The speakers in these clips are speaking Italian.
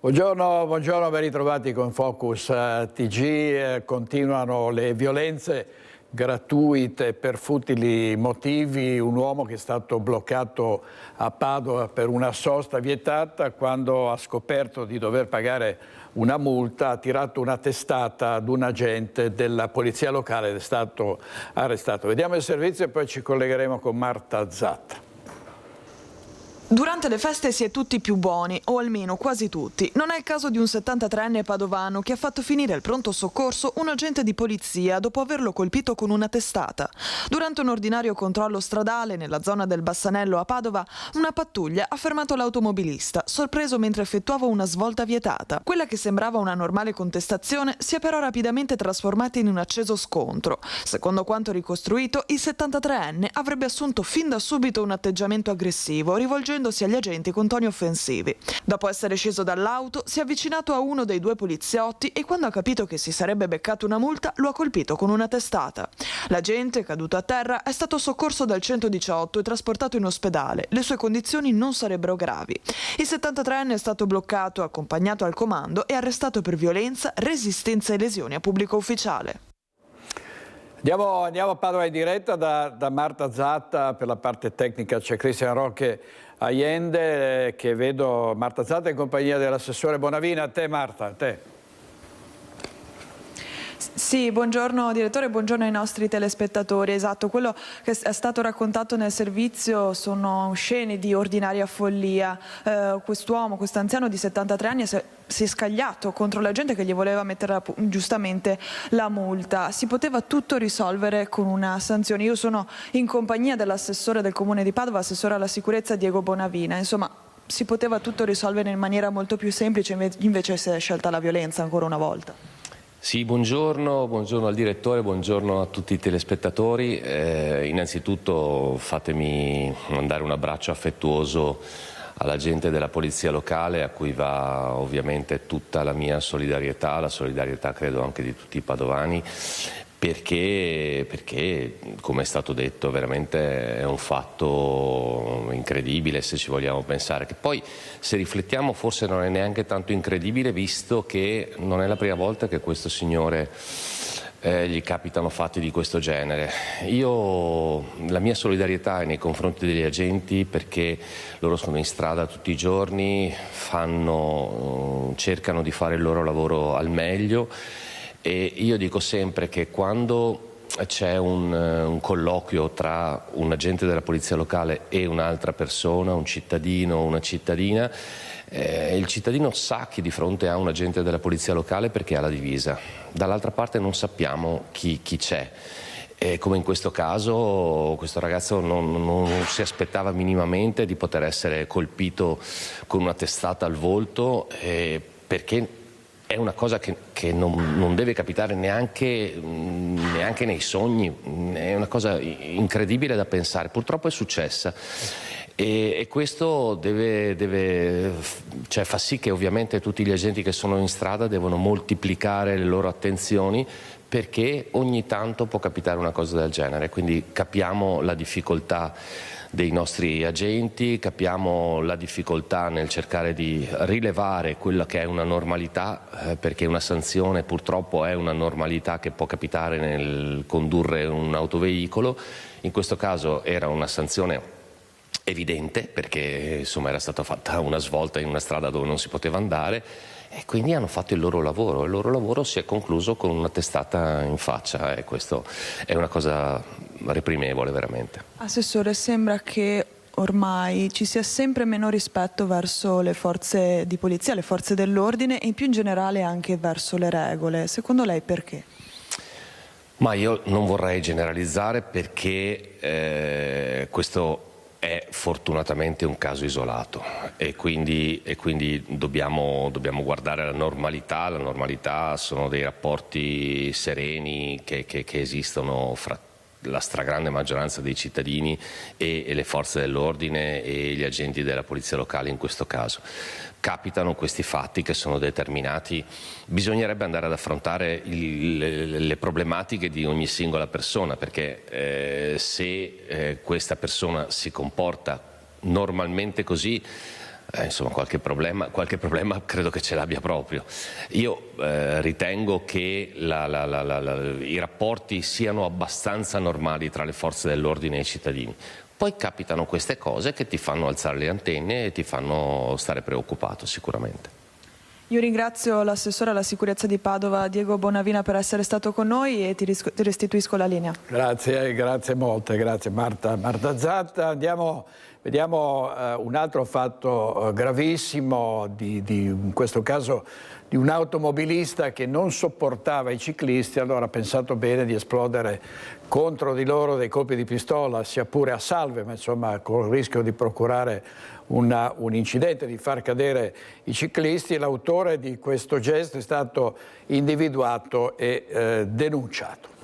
Buongiorno, ben ritrovati con Focus TG. Continuano le violenze gratuite per futili motivi. Un uomo che è stato bloccato a Padova per una sosta vietata, quando ha scoperto di dover pagare una multa, ha tirato una testata ad un agente della polizia locale ed è stato arrestato. Vediamo il servizio e poi ci collegheremo con Marta Zatta. Durante le feste si è tutti più buoni, o almeno quasi tutti. Non è il caso di un 73enne padovano che ha fatto finire al pronto soccorso un agente di polizia dopo averlo colpito con una testata. Durante un ordinario controllo stradale nella zona del Bassanello a Padova, una pattuglia ha fermato l'automobilista, sorpreso mentre effettuava una svolta vietata. Quella che sembrava una normale contestazione si è però rapidamente trasformata in un acceso scontro. Secondo quanto ricostruito, il 73enne avrebbe assunto fin da subito un atteggiamento aggressivo, rivolgendosi agli agenti con toni offensivi. Dopo essere sceso dall'auto, si è avvicinato a uno dei due poliziotti e quando ha capito che si sarebbe beccato una multa, lo ha colpito con una testata. L'agente, caduto a terra, è stato soccorso dal 118 e trasportato in ospedale. Le sue condizioni non sarebbero gravi. Il 73enne è stato bloccato, accompagnato al comando e arrestato per violenza, resistenza e lesioni a pubblico ufficiale. Andiamo a Padova in diretta da Marta Zatta. Per la parte tecnica c'è Cristian Rocche Allende, che vedo Marta Zatta in compagnia dell'assessore Bonavina. A te Marta, a te. Sì, buongiorno direttore, buongiorno ai nostri telespettatori. Esatto, quello che è stato raccontato nel servizio sono scene di ordinaria follia. Quest'uomo, quest'anziano di 73 anni si è scagliato contro la gente che gli voleva mettere giustamente la multa. Si poteva tutto risolvere con una sanzione. Io sono in compagnia dell'assessore del Comune di Padova, assessore alla sicurezza Diego Bonavina. Insomma, si poteva tutto risolvere in maniera molto più semplice, invece si è scelta la violenza ancora una volta. Sì, buongiorno al direttore, buongiorno a tutti i telespettatori. Innanzitutto fatemi mandare un abbraccio affettuoso alla gente della polizia locale, a cui va ovviamente tutta la mia solidarietà, la solidarietà credo anche di tutti i padovani, perché come è stato detto veramente è un fatto incredibile, se ci vogliamo pensare, che poi se riflettiamo forse non è neanche tanto incredibile, visto che non è la prima volta che questo signore gli capitano fatti di questo genere. La mia solidarietà è nei confronti degli agenti, perché loro sono in strada tutti i giorni, cercano di fare il loro lavoro al meglio. E io dico sempre che quando c'è un colloquio tra un agente della polizia locale e un'altra persona, un cittadino o una cittadina, il cittadino sa che di fronte a un agente della polizia locale perché ha la divisa. Dall'altra parte non sappiamo chi c'è. E come in questo caso, questo ragazzo non si aspettava minimamente di poter essere colpito con una testata al volto, perché è una cosa che non deve capitare neanche nei sogni, è una cosa incredibile da pensare, purtroppo è successa e questo fa sì che ovviamente tutti gli agenti che sono in strada devono moltiplicare le loro attenzioni, perché ogni tanto può capitare una cosa del genere, quindi capiamo la difficoltà dei nostri agenti, capiamo la difficoltà nel cercare di rilevare quella che è una normalità, perché una sanzione purtroppo è una normalità che può capitare nel condurre un autoveicolo. In questo caso era una sanzione evidente, perché insomma era stata fatta una svolta in una strada dove non si poteva andare, e quindi hanno fatto il loro lavoro. Il loro lavoro si è concluso con una testata in faccia, e questo è una cosa reprimevole veramente. Assessore, sembra che ormai ci sia sempre meno rispetto verso le forze di polizia, le forze dell'ordine e più in generale anche verso le regole. Secondo lei perché? Ma io non vorrei generalizzare, perché questo è fortunatamente un caso isolato e quindi dobbiamo guardare la normalità. La normalità sono dei rapporti sereni che esistono fra la stragrande maggioranza dei cittadini e le forze dell'ordine e gli agenti della polizia locale in questo caso. Capitano questi fatti che sono determinati, bisognerebbe andare ad affrontare le problematiche di ogni singola persona, perché se questa persona si comporta normalmente così, insomma qualche problema credo che ce l'abbia proprio. Io ritengo che i rapporti siano abbastanza normali tra le forze dell'ordine e i cittadini. Poi capitano queste cose che ti fanno alzare le antenne e ti fanno stare preoccupato sicuramente. Io ringrazio l'assessore alla sicurezza di Padova, Diego Bonavina, per essere stato con noi e ti restituisco la linea. Grazie molte, grazie Marta Zatta. Vediamo un altro fatto gravissimo, in questo caso di un automobilista che non sopportava i ciclisti, allora ha pensato bene di esplodere contro di loro dei colpi di pistola, sia pure a salve, ma insomma con il rischio di procurare un incidente, di far cadere i ciclisti. L'autore di questo gesto è stato individuato e denunciato.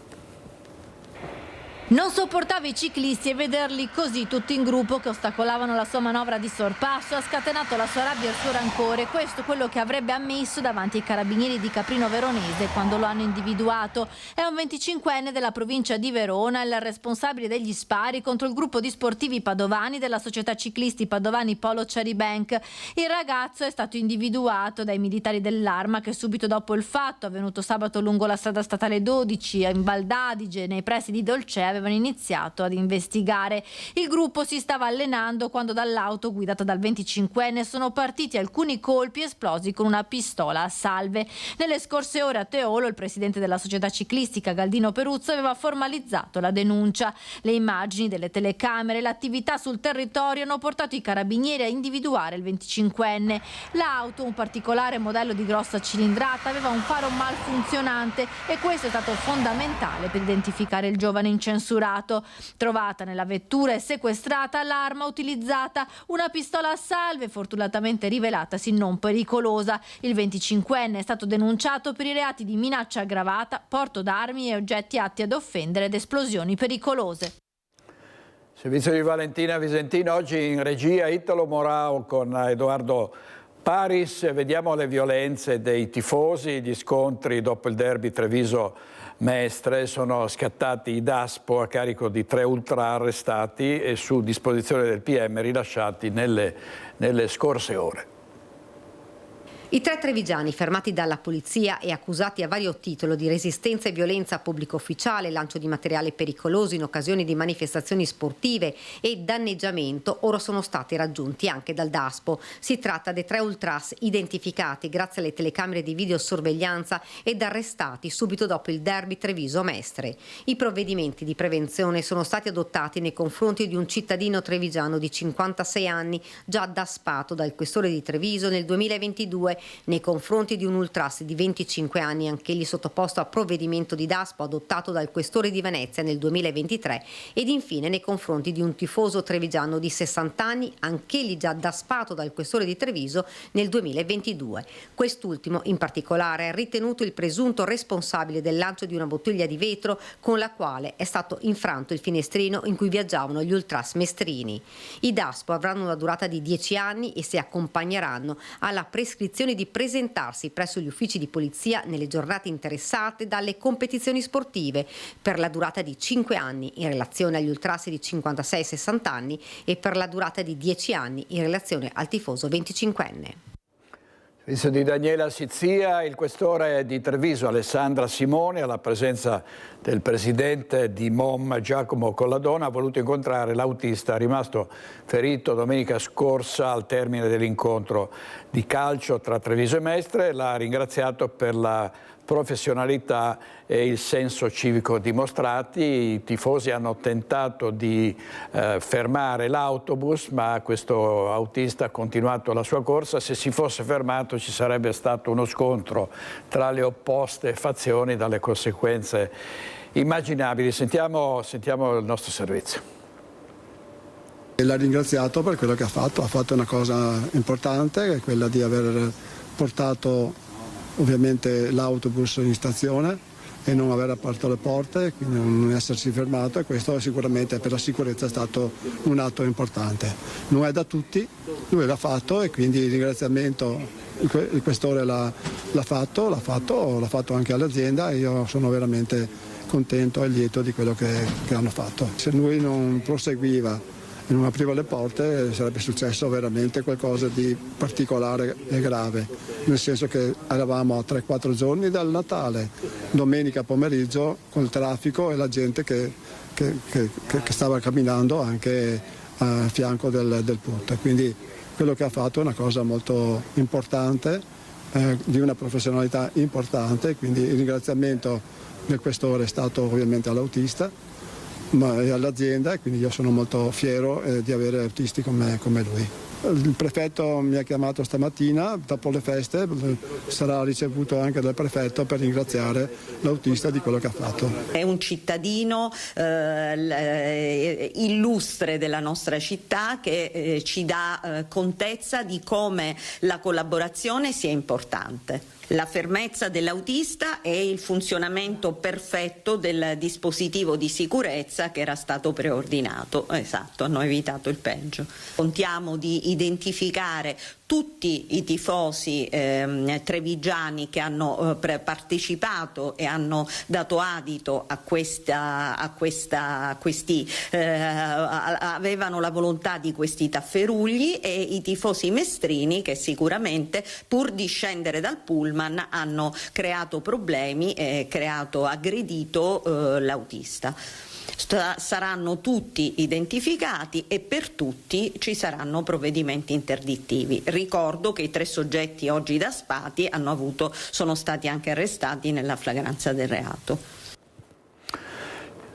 Non sopportava i ciclisti e vederli così tutti in gruppo che ostacolavano la sua manovra di sorpasso ha scatenato la sua rabbia e il suo rancore. Questo è quello che avrebbe ammesso davanti ai carabinieri di Caprino Veronese quando lo hanno individuato. È un 25enne della provincia di Verona, il responsabile degli spari contro il gruppo di sportivi padovani della società ciclisti padovani Polo Charibank. Il ragazzo è stato individuato dai militari dell'Arma che subito dopo il fatto, avvenuto sabato lungo la strada statale 12 in Val d'Adige nei pressi di Dolcea, avevano iniziato ad investigare. Il gruppo si stava allenando quando dall'auto guidata dal 25enne sono partiti alcuni colpi esplosi con una pistola a salve. Nelle scorse ore a Teolo il presidente della società ciclistica Galdino Peruzzo aveva formalizzato la denuncia. Le immagini delle telecamere e l'attività sul territorio hanno portato i carabinieri a individuare il 25enne. L'auto, un particolare modello di grossa cilindrata, aveva un faro malfunzionante e questo è stato fondamentale per identificare il giovane incensurato. Trovata nella vettura e sequestrata l'arma utilizzata, una pistola a salve fortunatamente rivelatasi non pericolosa. Il 25enne è stato denunciato per i reati di minaccia aggravata, porto d'armi e oggetti atti ad offendere ed esplosioni pericolose. Servizio di Valentina Visentino, oggi in regia Italo Morao con Edoardo Paris. Vediamo le violenze dei tifosi, gli scontri dopo il derby Treviso-Mestre. Sono scattati i DASPO a carico di 3 ultra arrestati e su disposizione del PM rilasciati nelle scorse ore. I 3 trevigiani fermati dalla polizia e accusati a vario titolo di resistenza e violenza a pubblico ufficiale, lancio di materiale pericoloso in occasione di manifestazioni sportive e danneggiamento, ora sono stati raggiunti anche dal DASPO. Si tratta dei 3 ultras identificati grazie alle telecamere di videosorveglianza ed arrestati subito dopo il derby Treviso-Mestre. I provvedimenti di prevenzione sono stati adottati nei confronti di un cittadino trevigiano di 56 anni, già daspato dal questore di Treviso nel 2022, nei confronti di un ultras di 25 anni, anch'egli sottoposto a provvedimento di DASPO adottato dal questore di Venezia nel 2023, ed infine nei confronti di un tifoso trevigiano di 60 anni, anch'egli già daspato dal questore di Treviso nel 2022. Quest'ultimo in particolare è ritenuto il presunto responsabile del lancio di una bottiglia di vetro con la quale è stato infranto il finestrino in cui viaggiavano gli ultras mestrini. I DASPO avranno una durata di 10 anni e si accompagneranno alla prescrizione di presentarsi presso gli uffici di polizia nelle giornate interessate dalle competizioni sportive per la durata di 5 anni in relazione agli ultras di 56-60 anni e per la durata di 10 anni in relazione al tifoso 25enne. Servizio di Daniela Sizia, il questore di Treviso Alessandra Simoni, alla presenza del presidente di MOM Giacomo Colladona, ha voluto incontrare l'autista rimasto ferito domenica scorsa al termine dell'incontro di calcio tra Treviso e Mestre. L'ha ringraziato per la professionalità e il senso civico dimostrati. I tifosi hanno tentato di fermare l'autobus, ma questo autista ha continuato la sua corsa. Se si fosse fermato ci sarebbe stato uno scontro tra le opposte fazioni dalle conseguenze immaginabili. Sentiamo il nostro servizio. L'ha ringraziato per quello che ha fatto una cosa importante, che è quella di aver portato ovviamente l'autobus in stazione e non aver aperto le porte, quindi non essersi fermato, e questo sicuramente per la sicurezza è stato un atto importante. Non è da tutti, lui l'ha fatto e quindi il ringraziamento il questore l'ha fatto anche all'azienda e io sono veramente contento e lieto di quello che hanno fatto. Se lui non proseguiva e non apriva le porte sarebbe successo veramente qualcosa di particolare e grave, nel senso che eravamo a 3-4 giorni dal Natale, domenica pomeriggio col traffico e la gente che stava camminando anche a fianco del ponte. Quindi quello che ha fatto è una cosa molto importante, di una professionalità importante, quindi il ringraziamento del questore è stato ovviamente all'autista e all'azienda, e quindi io sono molto fiero di avere autisti come lui. Il prefetto mi ha chiamato stamattina, dopo le feste sarà ricevuto anche dal prefetto per ringraziare l'autista di quello che ha fatto. È un cittadino illustre della nostra città che ci dà contezza di come la collaborazione sia importante. La fermezza dell'autista e il funzionamento perfetto del dispositivo di sicurezza che era stato preordinato. Esatto, hanno evitato il peggio. Contiamo di identificare tutti i tifosi trevigiani che hanno partecipato e hanno dato adito a avevano la volontà di questi tafferugli, e i tifosi mestrini che sicuramente, pur di scendere dal pullman, hanno creato problemi e aggredito l'autista. Saranno tutti identificati e per tutti ci saranno provvedimenti interdittivi. Ricordo che i 3 soggetti oggi da Spati sono stati anche arrestati nella flagranza del reato.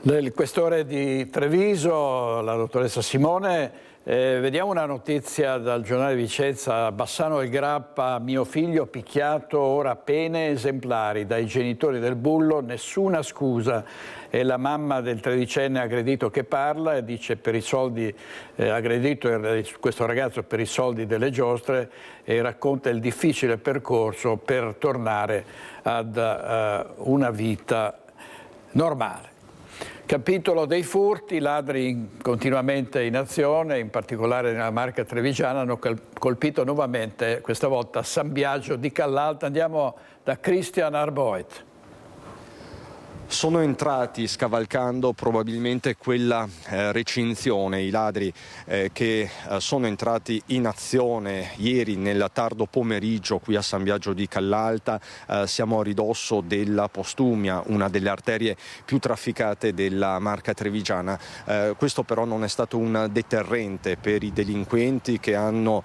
Il questore di Treviso, la dottoressa Simone, vediamo una notizia dal giornale di Vicenza. Bassano del Grappa, mio figlio picchiato, ora pene esemplari dai genitori del bullo, nessuna scusa. E la mamma del 13enne aggredito che parla e dice per i soldi, aggredito questo ragazzo per i soldi delle giostre, e racconta il difficile percorso per tornare ad una vita normale. Capitolo dei furti, ladri continuamente in azione, in particolare nella Marca trevigiana, hanno colpito nuovamente, questa volta San Biagio di Callalta. Andiamo da Christian Arboit. Sono entrati scavalcando probabilmente quella recinzione, i ladri che sono entrati in azione ieri nel tardo pomeriggio qui a San Biagio di Callalta. Siamo a ridosso della Postumia, una delle arterie più trafficate della Marca trevigiana. Questo però non è stato un deterrente per i delinquenti che hanno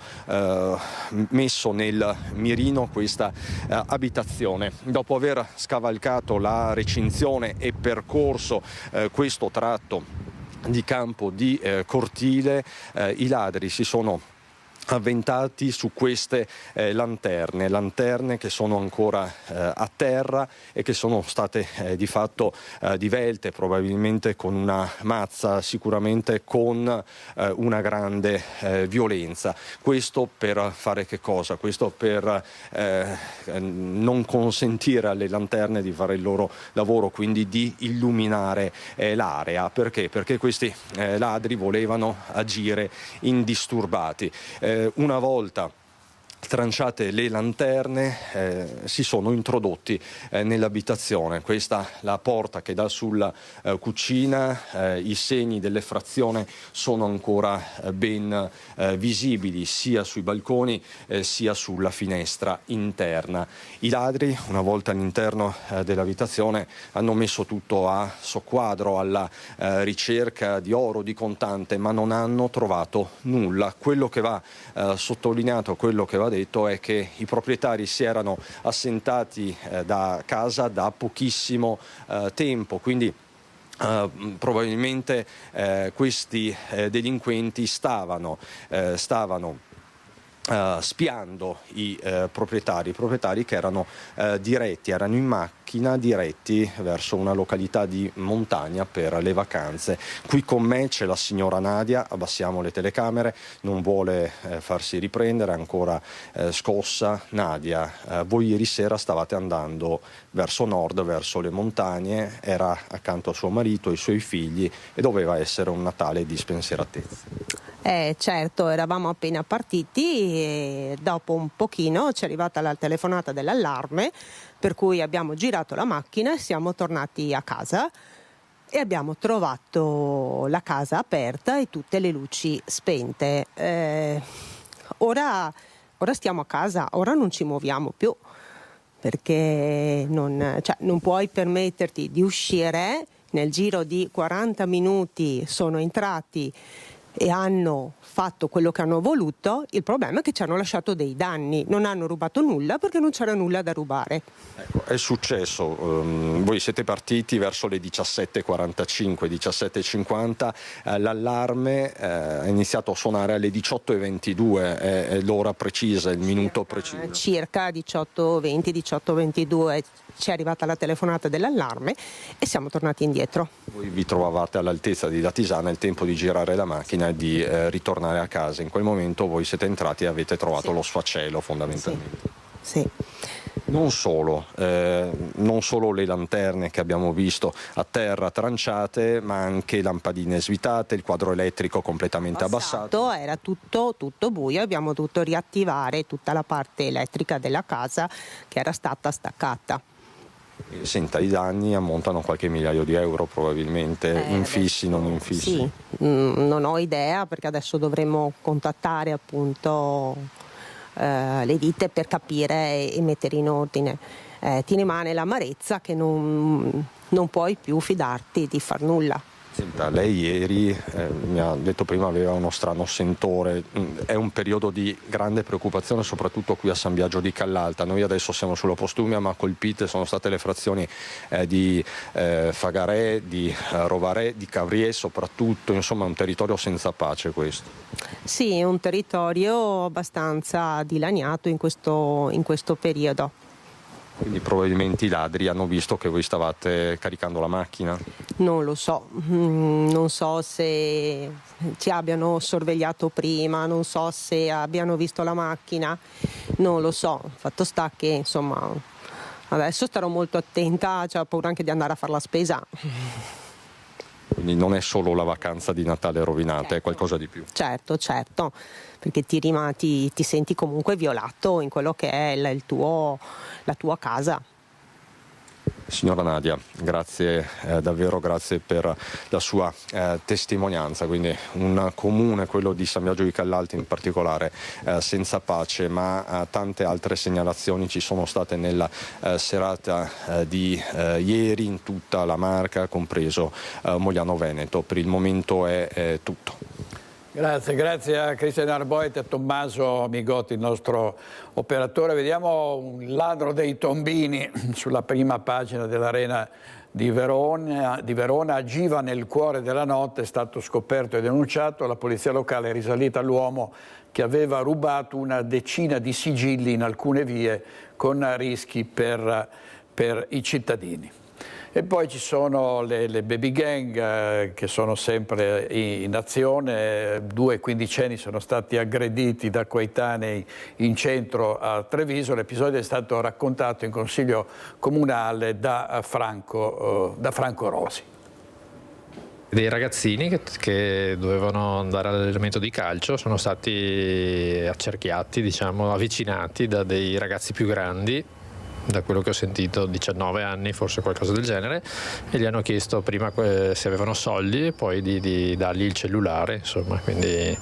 messo nel mirino questa abitazione. Dopo aver scavalcato la recinzione e percorso questo tratto di campo di cortile, i ladri si sono avventati su queste lanterne che sono ancora a terra e che sono state di fatto divelte, probabilmente con una mazza, sicuramente con una grande violenza. Questo per fare che cosa? Questo per non consentire alle lanterne di fare il loro lavoro, quindi di illuminare l'area. Perché? Perché questi ladri volevano agire indisturbati. Una volta tranciate le lanterne si sono introdotti nell'abitazione. Questa la porta che dà sulla cucina, i segni dell'effrazione sono ancora ben visibili sia sui balconi sia sulla finestra interna. I ladri, una volta all'interno dell'abitazione, hanno messo tutto a soqquadro alla ricerca di oro, di contante, ma non hanno trovato nulla. Quello che va sottolineato, quello che va detto è che i proprietari si erano assentati da casa da pochissimo tempo, quindi probabilmente questi delinquenti stavano spiando i proprietari che erano diretti, erano in macchina diretti verso una località di montagna per le vacanze. Qui con me c'è la signora Nadia, abbassiamo le telecamere, non vuole farsi riprendere, ancora scossa. Nadia, voi ieri sera stavate andando verso nord, verso le montagne, era accanto a suo marito e ai suoi figli e doveva essere un Natale di spensieratezza. Certo, eravamo appena partiti e dopo un pochino ci è arrivata la telefonata dell'allarme, per cui abbiamo girato la macchina e siamo tornati a casa e abbiamo trovato la casa aperta e tutte le luci spente. Ora stiamo a casa, ora non ci muoviamo più, perché non puoi permetterti di uscire. Nel giro di 40 minuti sono entrati e hanno fatto quello che hanno voluto. Il problema è che ci hanno lasciato dei danni, non hanno rubato nulla perché non c'era nulla da rubare. Ecco, è successo, voi siete partiti verso le 17:45, 17:50, l'allarme è iniziato a suonare alle 18:22, è l'ora precisa, il minuto preciso. Circa 18:20, 18:22 ci è arrivata la telefonata dell'allarme e siamo tornati indietro. Voi vi trovavate all'altezza di Latisana, il tempo di girare la macchina e di ritornare a casa. In quel momento voi siete entrati e avete trovato lo sfacelo fondamentalmente. Sì. Non solo le lanterne che abbiamo visto a terra tranciate, ma anche lampadine svitate, il quadro elettrico completamente abbassato. Era tutto buio, abbiamo dovuto riattivare tutta la parte elettrica della casa che era stata staccata. Senta, i danni ammontano a qualche migliaio di euro probabilmente, infissi, non infissi. Sì, non ho idea perché adesso dovremo contattare appunto le ditte per capire e mettere in ordine. Ti rimane l'amarezza che non puoi più fidarti di far nulla. Senta, lei ieri mi ha detto prima aveva uno strano sentore, è un periodo di grande preoccupazione soprattutto qui a San Biagio di Callalta. Noi adesso siamo sulla Postumia, ma colpite sono state le frazioni di Fagarè, di Rovarè, di Cavriè soprattutto, insomma è un territorio senza pace questo. Sì, è un territorio abbastanza dilaniato in questo periodo. Quindi probabilmente i ladri hanno visto che voi stavate caricando la macchina? Non lo so, non so se ci abbiano sorvegliato prima, non so se abbiano visto la macchina, non lo so. Fatto sta che insomma adesso starò molto attenta, ho paura anche di andare a fare la spesa. Quindi non è solo la vacanza di Natale rovinata, certo. È qualcosa di più. Certo, perché ti senti comunque violato in quello che è la tua casa. Signora Nadia, grazie davvero, grazie per la sua testimonianza. Quindi un comune, quello di San Biagio di Callalta in particolare, senza pace, ma tante altre segnalazioni ci sono state nella serata di ieri in tutta la Marca, compreso Mogliano Veneto. Per il momento è tutto. Grazie a Cristian Arboet e a Tommaso Migotti, il nostro operatore. Vediamo un ladro dei tombini sulla prima pagina dell'Arena di Verona. Agiva nel cuore della notte, è stato scoperto e denunciato. La polizia locale è risalita all'uomo che aveva rubato una decina di sigilli in alcune vie con rischi per i cittadini. E poi ci sono le baby gang che sono sempre in azione. 2 quindicenni sono stati aggrediti da coetanei in centro a Treviso. L'episodio è stato raccontato in consiglio comunale da Franco Rosi. Dei ragazzini che dovevano andare all'allenamento di calcio sono stati accerchiati, avvicinati da dei ragazzi più grandi, da quello che ho sentito 19 anni, forse qualcosa del genere, e gli hanno chiesto prima se avevano soldi e poi di dargli il cellulare, insomma, quindi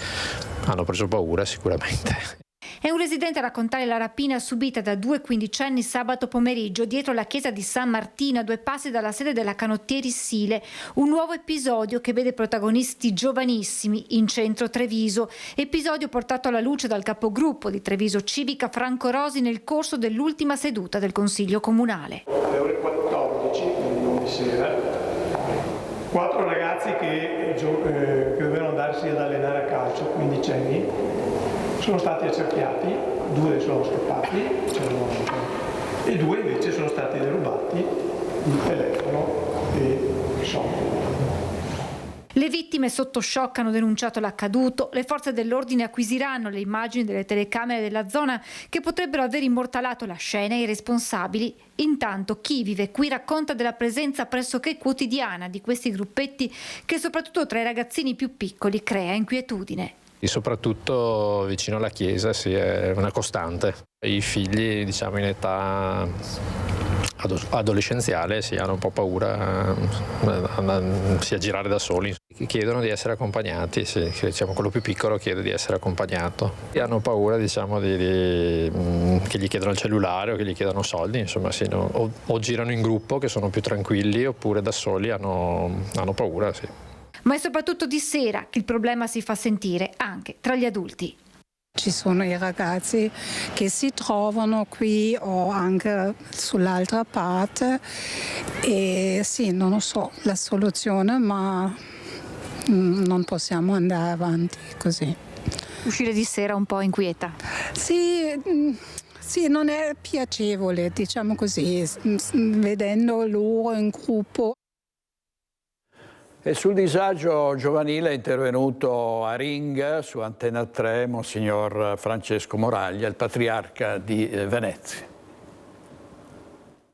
hanno preso paura sicuramente. È un residente a raccontare la rapina subita da 2 quindicenni sabato pomeriggio dietro la chiesa di San Martino, a 2 passi dalla sede della Canottieri Sile. Un nuovo episodio che vede protagonisti giovanissimi in centro Treviso. Episodio portato alla luce dal capogruppo di Treviso Civica Franco Rosi nel corso dell'ultima seduta del Consiglio Comunale. Alle ore 14, quindi di sera, 4 ragazzi che dovevano andarsi ad allenare a calcio, quindicenni, sono stati accerchiati, 2 sono scappati e 2 invece sono stati derubati il telefono e i soldi. Le vittime sotto shock hanno denunciato l'accaduto. Le forze dell'ordine acquisiranno le immagini delle telecamere della zona che potrebbero aver immortalato la scena e i responsabili. Intanto chi vive qui racconta della presenza pressoché quotidiana di questi gruppetti che soprattutto tra i ragazzini più piccoli crea inquietudine. E soprattutto vicino alla chiesa, sì, è una costante. I figli, in età adolescenziale si hanno un po' paura sia a girare da soli. Chiedono di essere accompagnati, sì, diciamo, quello più piccolo chiede di essere accompagnato. E hanno paura, diciamo, che gli chiedano il cellulare o che gli chiedano soldi, insomma, sì, no? o girano in gruppo che sono più tranquilli, oppure da soli hanno paura, sì. Ma è soprattutto di sera che il problema si fa sentire anche tra gli adulti. Ci sono i ragazzi che si trovano qui o anche sull'altra parte e sì, non lo so la soluzione, ma non possiamo andare avanti così. Uscire di sera un po' inquieta? Sì, non è piacevole, diciamo così, vedendo loro in gruppo. E sul disagio giovanile è intervenuto a Ring su Antenna 3 Monsignor Francesco Moraglia, il patriarca di Venezia.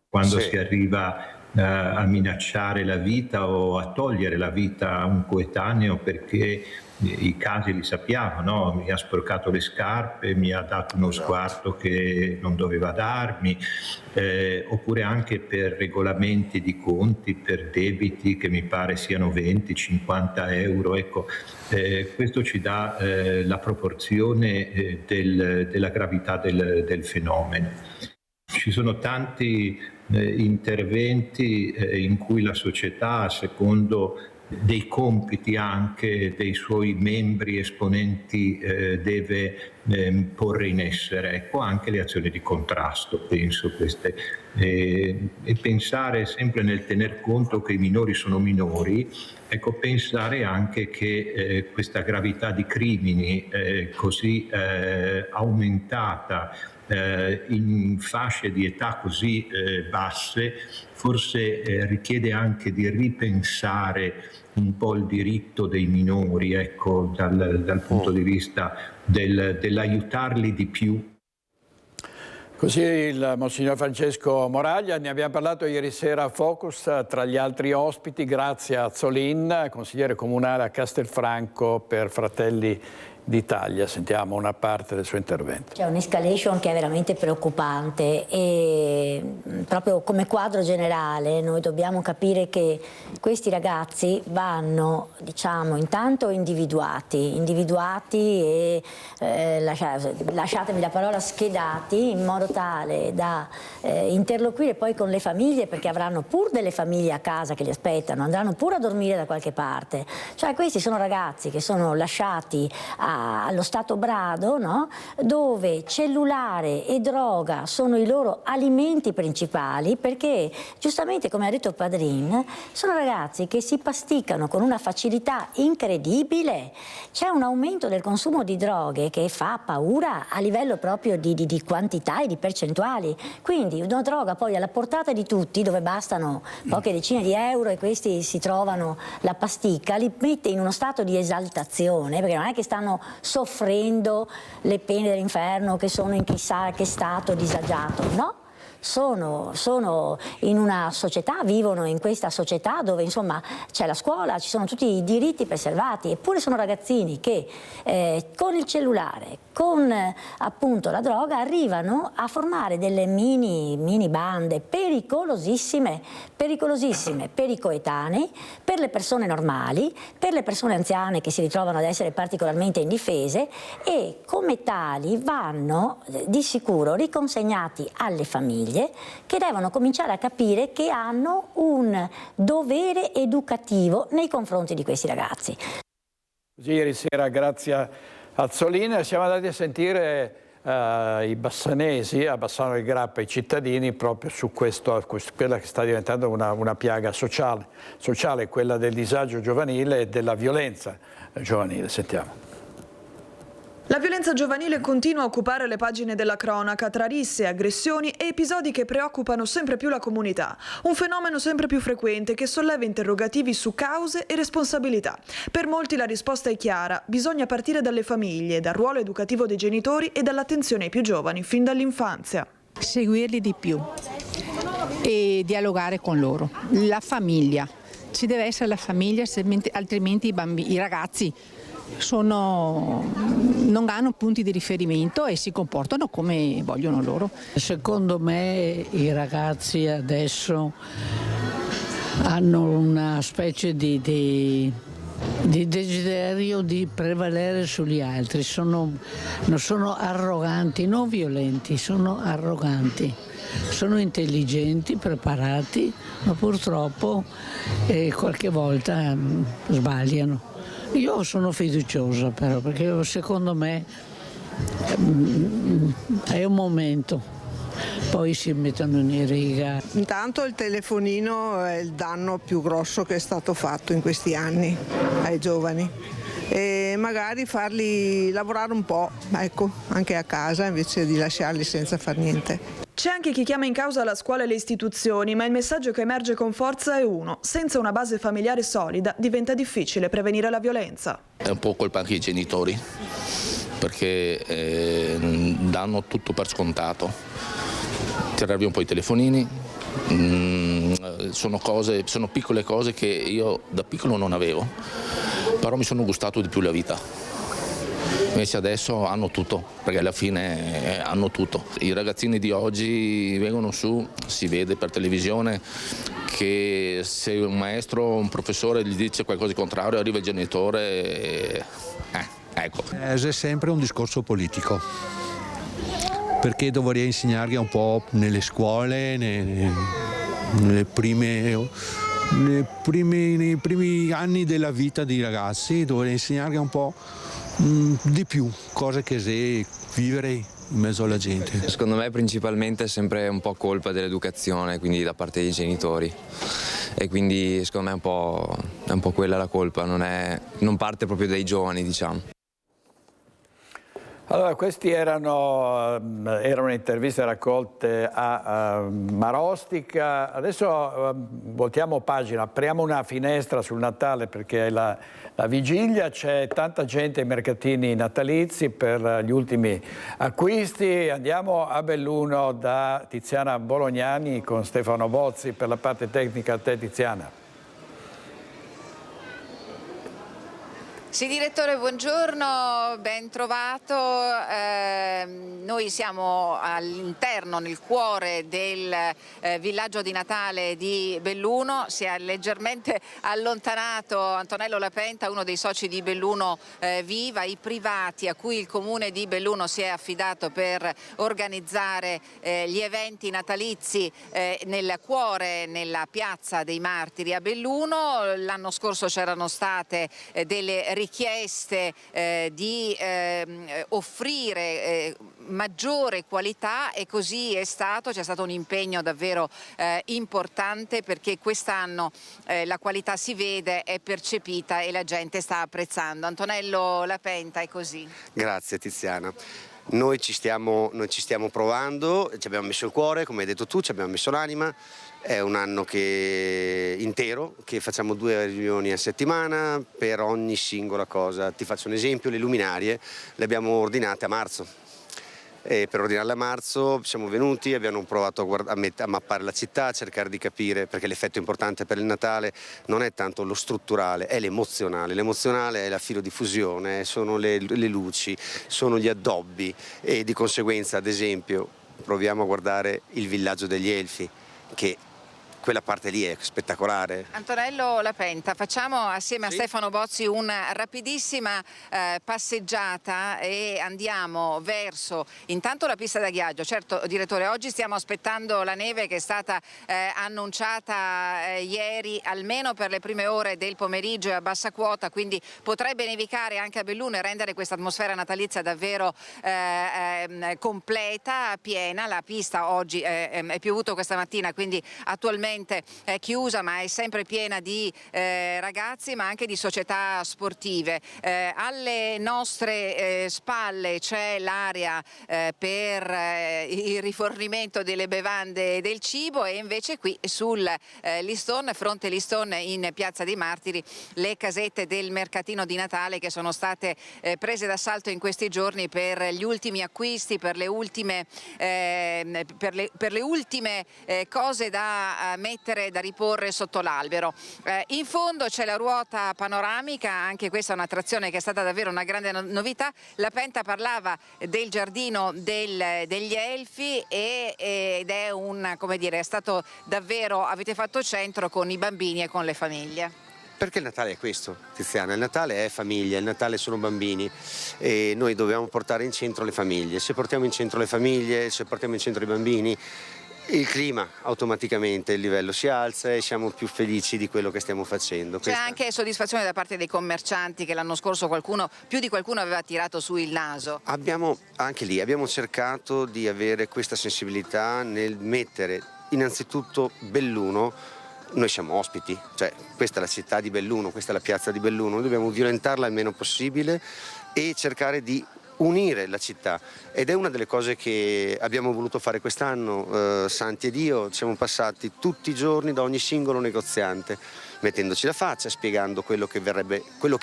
Quando si arriva a minacciare la vita o a togliere la vita a un coetaneo, perché i casi li sappiamo, no? Mi ha sporcato le scarpe, mi ha dato uno sguardo che non doveva darmi, oppure anche per regolamenti di conti, per debiti che mi pare siano 20-50 euro. Ecco, questo ci dà la proporzione della gravità del fenomeno. Ci sono tanti interventi in cui la società, secondo dei compiti anche dei suoi membri esponenti, deve porre in essere, ecco, anche le azioni di contrasto, penso queste, e pensare sempre nel tener conto che i minori sono minori, ecco, pensare anche che questa gravità di crimini così aumentata in fasce di età così basse, forse richiede anche di ripensare un po' il diritto dei minori, ecco, dal punto di vista dell'aiutarli di più. Così il Monsignor Francesco Moraglia. Ne abbiamo parlato ieri sera a Focus, tra gli altri ospiti, grazie a Zolin, consigliere comunale a Castelfranco per Fratelli d'Italia. Sentiamo una parte del suo intervento. C'è un'escalation che è veramente preoccupante e proprio come quadro generale noi dobbiamo capire che questi ragazzi vanno, diciamo, intanto individuati e lasciatemi la parola schedati in modo tale da interloquire poi con le famiglie, perché avranno pur delle famiglie a casa che li aspettano, andranno pure a dormire da qualche parte. Cioè questi sono ragazzi che sono lasciati allo stato brado, no? Dove cellulare e droga sono i loro alimenti principali, perché giustamente, come ha detto Padrin, sono ragazzi che si pasticano con una facilità incredibile. C'è un aumento del consumo di droghe che fa paura a livello proprio di quantità e di percentuali. Quindi una droga poi alla portata di tutti, dove bastano poche decine di euro e questi si trovano la pasticca, li mette in uno stato di esaltazione, perché non è che stanno soffrendo le pene dell'inferno, che sono in chissà che stato disagiato, no? Sono in una società, vivono in questa società dove insomma c'è la scuola, ci sono tutti i diritti preservati, eppure sono ragazzini che con il cellulare, con appunto la droga, arrivano a formare delle mini bande pericolosissime per i coetanei, per le persone normali, per le persone anziane che si ritrovano ad essere particolarmente indifese, e come tali vanno di sicuro riconsegnati alle famiglie, che devono cominciare a capire che hanno un dovere educativo nei confronti di questi ragazzi. Così ieri sera, grazie a Zolin, siamo andati a sentire i bassanesi, a Bassano del Grappa, i cittadini, proprio su quella che sta diventando una piaga sociale, quella del disagio giovanile e della violenza giovanile. Sentiamo. La violenza giovanile continua a occupare le pagine della cronaca tra risse, aggressioni e episodi che preoccupano sempre più la comunità. Un fenomeno sempre più frequente che solleva interrogativi su cause e responsabilità. Per molti la risposta è chiara: bisogna partire dalle famiglie, dal ruolo educativo dei genitori e dall'attenzione ai più giovani fin dall'infanzia. Seguirli di più e dialogare con loro. La famiglia, ci deve essere la famiglia, altrimenti i ragazzi non hanno punti di riferimento e si comportano come vogliono loro. Secondo me i ragazzi adesso hanno una specie di desiderio di prevalere sugli altri, non sono arroganti, non violenti, sono arroganti. Sono intelligenti, preparati, ma purtroppo qualche volta sbagliano. Io sono fiduciosa però, perché secondo me è un momento, poi si mettono in riga. Intanto il telefonino è il danno più grosso che è stato fatto in questi anni ai giovani, e magari farli lavorare un po', ecco, anche a casa, invece di lasciarli senza far niente. C'è anche chi chiama in causa la scuola e le istituzioni, ma il messaggio che emerge con forza è uno: senza una base familiare solida diventa difficile prevenire la violenza. È un po' colpa anche ai genitori, perché danno tutto per scontato. Tirare via un po' i telefonini, sono piccole cose che io da piccolo non avevo, però mi sono gustato di più la vita. Invece adesso hanno tutto, perché alla fine hanno tutto. I ragazzini di oggi vengono su, si vede per televisione che se un maestro o un professore gli dice qualcosa di contrario, arriva il genitore ecco. È sempre un discorso politico, perché dovrei insegnargli un po' nelle scuole, nei primi anni della vita dei ragazzi, dovrei insegnargli un po' di più cose che sei vivere in mezzo alla gente. Secondo me principalmente è sempre un po' colpa dell'educazione, quindi da parte dei genitori, e quindi secondo me è un po' quella la colpa, non parte proprio dai giovani, diciamo. Allora, queste erano interviste raccolte a Marostica. Adesso voltiamo pagina, apriamo una finestra sul Natale, perché è la vigilia, c'è tanta gente ai mercatini natalizi per gli ultimi acquisti. Andiamo a Belluno da Tiziana Bolognani con Stefano Bozzi per la parte tecnica. A te, Tiziana. Sì, direttore, buongiorno, ben trovato. Noi siamo all'interno, nel cuore del villaggio di Natale di Belluno. Si è leggermente allontanato Antonello Lapenta, uno dei soci di Belluno Viva, i privati a cui il comune di Belluno si è affidato per organizzare gli eventi natalizi nel cuore, nella piazza dei Martiri a Belluno. L'anno scorso c'erano state delle richieste di offrire maggiore qualità, e così è stato. C'è stato un impegno davvero importante, perché quest'anno la qualità si vede, è percepita e la gente sta apprezzando. Antonello Lapenta, è così. Grazie Tiziana. Noi ci stiamo provando, ci abbiamo messo il cuore, come hai detto tu, ci abbiamo messo l'anima. È un anno intero che facciamo 2 riunioni a settimana per ogni singola cosa. Ti faccio un esempio: le luminarie le abbiamo ordinate a marzo. E per ordinarle a marzo siamo venuti, abbiamo provato a mappare la città, a cercare di capire, perché l'effetto importante per il Natale non è tanto lo strutturale, è l'emozionale. L'emozionale è la filodiffusione, sono le luci, sono gli addobbi, e di conseguenza, ad esempio, proviamo a guardare il villaggio degli Elfi, che quella parte lì è spettacolare. Antonello Lapenta, facciamo assieme a Stefano Bozzi una rapidissima passeggiata e andiamo verso intanto la pista da ghiaccio. Certo, direttore, oggi stiamo aspettando la neve che è stata annunciata ieri, almeno per le prime ore del pomeriggio, e a bassa quota, quindi potrebbe nevicare anche a Belluno e rendere questa atmosfera natalizia davvero completa, piena. La pista oggi è piovuto questa mattina, quindi attualmente è chiusa, ma è sempre piena di ragazzi, ma anche di società sportive. Alle nostre spalle c'è l'area per il rifornimento delle bevande e del cibo, e invece qui sul Liston, fronte Liston in Piazza dei Martiri, le casette del mercatino di Natale che sono state prese d'assalto in questi giorni per gli ultimi acquisti, per le ultime cose da mettere, da riporre sotto l'albero. In fondo c'è la ruota panoramica, anche questa è un'attrazione che è stata davvero una grande novità. La Penta parlava del giardino degli elfi ed è è stato davvero, avete fatto centro con i bambini e con le famiglie. Perché il Natale è questo, Tiziana, il Natale è famiglia, il Natale sono bambini e noi dobbiamo portare in centro le famiglie. Se portiamo in centro le famiglie, se portiamo in centro i bambini, il clima automaticamente, il livello si alza e siamo più felici di quello che stiamo facendo. C'è anche soddisfazione da parte dei commercianti che l'anno scorso più di qualcuno aveva tirato su il naso. Abbiamo cercato di avere questa sensibilità nel mettere innanzitutto Belluno. Noi siamo ospiti, cioè questa è la città di Belluno, questa è la piazza di Belluno, dobbiamo violentarla il meno possibile e cercare di unire la città ed è una delle cose che abbiamo voluto fare quest'anno. Santi ed io siamo passati tutti i giorni da ogni singolo negoziante, mettendoci la faccia, spiegando quello che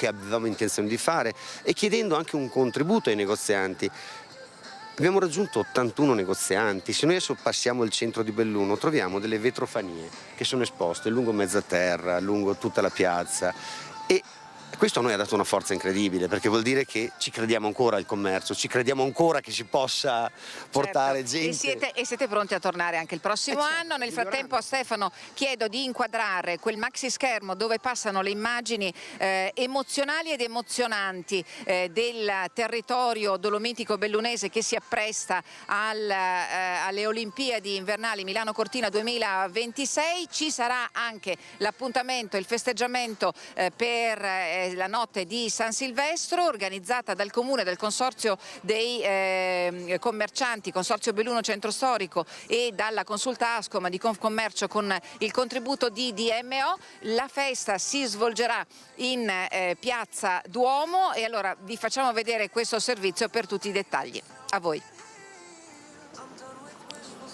avevamo intenzione di fare e chiedendo anche un contributo ai negozianti. Abbiamo raggiunto 81 negozianti, se noi adesso passiamo il centro di Belluno troviamo delle vetrofanie che sono esposte lungo mezza terra, lungo tutta la piazza e questo a noi ha dato una forza incredibile perché vuol dire che ci crediamo ancora al commercio, ci crediamo ancora che si possa portare gente. E siete pronti a tornare anche il prossimo anno. Nel frattempo a Stefano chiedo di inquadrare quel maxi schermo dove passano le immagini emozionali ed emozionanti del territorio dolomitico bellunese che si appresta alle Olimpiadi invernali Milano Cortina 2026. Ci sarà anche l'appuntamento, il festeggiamento per la notte di San Silvestro organizzata dal Comune, dal Consorzio dei commercianti, Consorzio Belluno Centro Storico e dalla Consulta Ascom di Confcommercio con il contributo di DMO. La festa si svolgerà in Piazza Duomo e allora vi facciamo vedere questo servizio per tutti i dettagli. A voi.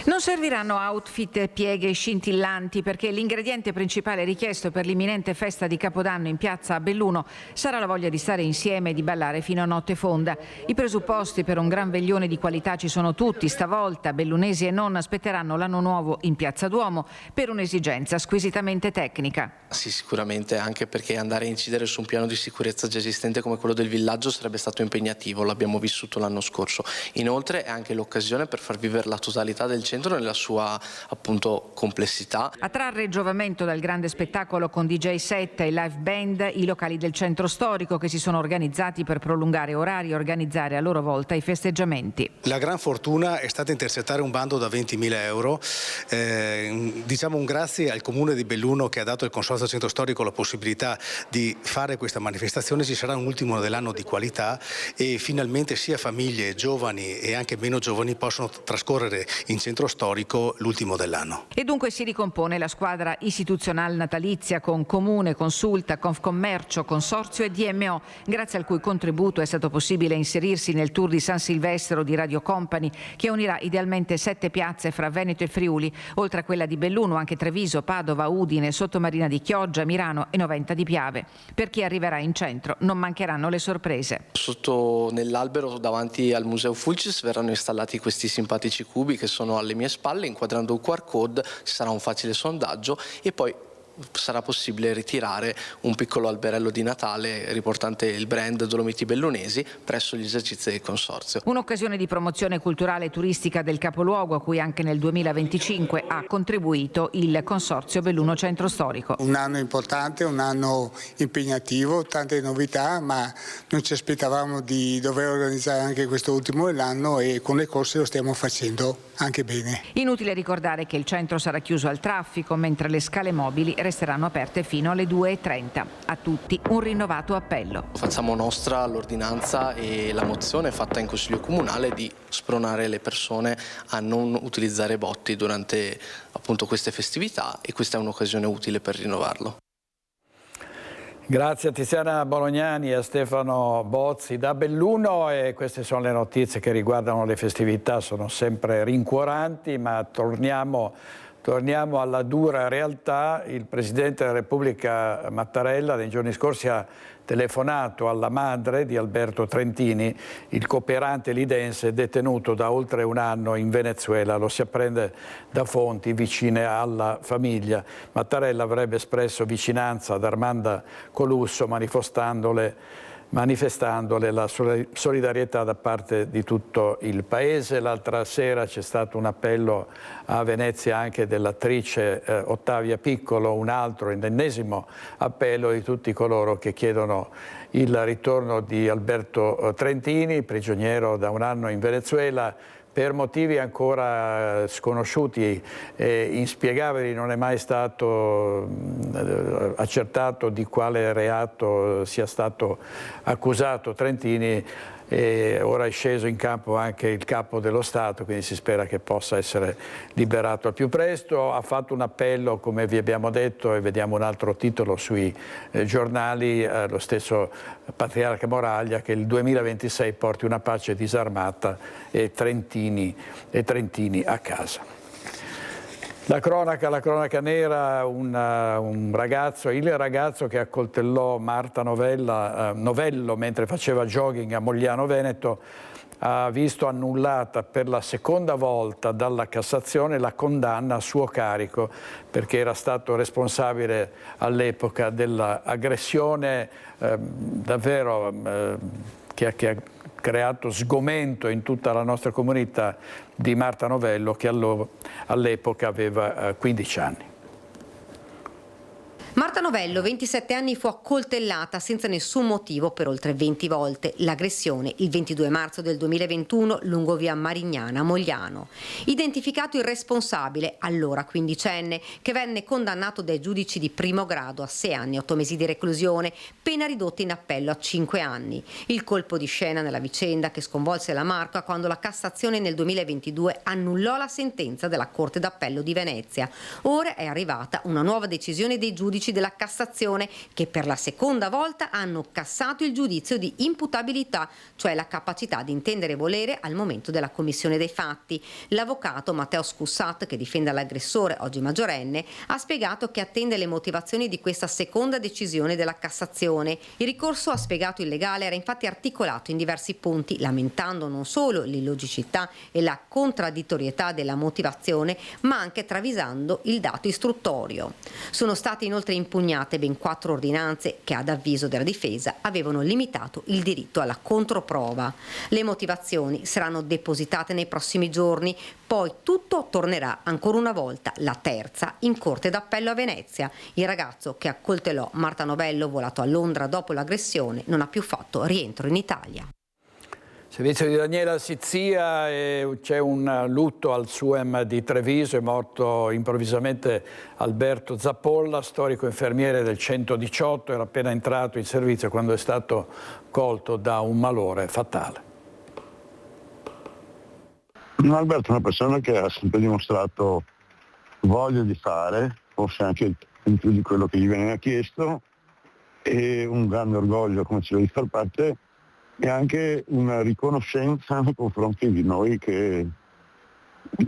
Non serviranno outfit e pieghe scintillanti perché l'ingrediente principale richiesto per l'imminente festa di Capodanno in piazza a Belluno sarà la voglia di stare insieme e di ballare fino a notte fonda. I presupposti per un gran veglione di qualità ci sono tutti. Stavolta bellunesi e non aspetteranno l'anno nuovo in piazza Duomo per un'esigenza squisitamente tecnica. Sì, sicuramente, anche perché andare a incidere su un piano di sicurezza già esistente come quello del villaggio sarebbe stato impegnativo, l'abbiamo vissuto l'anno scorso. Inoltre è anche l'occasione per far vivere la totalità del centro nella sua appunto complessità. A trarre giovamento dal grande spettacolo con DJ set e live band i locali del centro storico che si sono organizzati per prolungare orari e organizzare a loro volta i festeggiamenti. La gran fortuna è stata intercettare un bando da 20.000 euro, diciamo un grazie al Comune di Belluno che ha dato al Consorzio Centro Storico la possibilità di fare questa manifestazione. Ci sarà un ultimo dell'anno di qualità e finalmente sia famiglie, giovani e anche meno giovani possono trascorrere in centro storico l'ultimo dell'anno. E dunque si ricompone la squadra istituzionale natalizia con Comune, Consulta, Confcommercio, Consorzio e DMO, grazie al cui contributo è stato possibile inserirsi nel tour di San Silvestro di Radio Company che unirà idealmente 7 piazze fra Veneto e Friuli, oltre a quella di Belluno anche Treviso, Padova, Udine, Sottomarina di Chioggia, Mirano e Noventa di Piave. Per chi arriverà in centro non mancheranno le sorprese. Sotto nell'albero davanti al Museo Fulcis verranno installati questi simpatici cubi che sono alle mie spalle. Inquadrando un QR code ci sarà un facile sondaggio e poi sarà possibile ritirare un piccolo alberello di Natale riportante il brand Dolomiti Bellunesi presso gli esercizi del Consorzio. Un'occasione di promozione culturale e turistica del capoluogo a cui anche nel 2025 ha contribuito il Consorzio Belluno Centro Storico. Un anno importante, un anno impegnativo, tante novità, ma non ci aspettavamo di dover organizzare anche questo ultimo dell'anno e con le corse lo stiamo facendo anche bene. Inutile ricordare che il centro sarà chiuso al traffico mentre le scale mobili resteranno aperte fino alle 2:30. A tutti un rinnovato appello. Facciamo nostra l'ordinanza e la mozione fatta in Consiglio Comunale di spronare le persone a non utilizzare botti durante appunto queste festività e questa è un'occasione utile per rinnovarlo. Grazie a Tiziana Bolognani e a Stefano Bozzi da Belluno e queste sono le notizie che riguardano le festività, sono sempre rincuoranti, ma torniamo torniamo alla dura realtà. Il Presidente della Repubblica Mattarella nei giorni scorsi ha telefonato alla madre di Alberto Trentini, il cooperante lidense detenuto da oltre un anno in Venezuela. Lo si apprende da fonti vicine alla famiglia. Mattarella avrebbe espresso vicinanza ad Armanda Colusso manifestandole la solidarietà da parte di tutto il Paese. L'altra sera c'è stato un appello a Venezia anche dell'attrice Ottavia Piccolo, un altro, ennesimo appello di tutti coloro che chiedono il ritorno di Alberto Trentini, prigioniero da un anno in Venezuela. Per motivi ancora sconosciuti e inspiegabili non è mai stato accertato di quale reato sia stato accusato Trentini, e ora è sceso in campo anche il capo dello Stato, quindi si spera che possa essere liberato al più presto. Ha fatto un appello, come vi abbiamo detto, e vediamo un altro titolo sui giornali, lo stesso Patriarca Moraglia, che il 2026 porti una pace disarmata e Trentini a casa. La cronaca nera, il ragazzo che accoltellò Marta Novello mentre faceva jogging a Mogliano Veneto ha visto annullata per la seconda volta dalla Cassazione la condanna a suo carico, perché era stato responsabile all'epoca dell'aggressione davvero che ha creato sgomento in tutta la nostra comunità di Marta Novello, che all'epoca aveva 15 anni. Marta Novello, 27 anni, fu accoltellata senza nessun motivo per oltre 20 volte. L'aggressione il 22 marzo del 2021 lungo via Marignana a Mogliano. Identificato il responsabile, allora quindicenne, che venne condannato dai giudici di primo grado a 6 anni e 8 mesi di reclusione, pena ridotta in appello a 5 anni. Il colpo di scena nella vicenda che sconvolse la Marca quando la Cassazione nel 2022 annullò la sentenza della Corte d'Appello di Venezia. Ora è arrivata una nuova decisione dei giudici della Cassazione che per la seconda volta hanno cassato il giudizio di imputabilità, cioè la capacità di intendere e volere al momento della commissione dei fatti. L'avvocato Matteo Scussat, che difende l'aggressore, oggi maggiorenne, ha spiegato che attende le motivazioni di questa seconda decisione della Cassazione. Il ricorso, ha spiegato il legale, era infatti articolato in diversi punti, lamentando non solo l'illogicità e la contraddittorietà della motivazione, ma anche travisando il dato istruttorio. Sono state inoltre impugnate ben 4 ordinanze che, ad avviso della difesa, avevano limitato il diritto alla controprova. Le motivazioni saranno depositate nei prossimi giorni, poi tutto tornerà ancora una volta, la terza, in Corte d'Appello a Venezia. Il ragazzo che accoltellò Marta Novello, volato a Londra dopo l'aggressione, non ha più fatto rientro in Italia. Servizio di Daniela Sizzia, c'è un lutto al SUEM di Treviso, è morto improvvisamente Alberto Zappolla, storico infermiere del 118, era appena entrato in servizio quando è stato colto da un malore fatale. Alberto è una persona che ha sempre dimostrato voglia di fare, forse anche in più di quello che gli veniva chiesto, e un grande orgoglio, come ci vuole far parte, e anche una riconoscenza nei confronti di noi che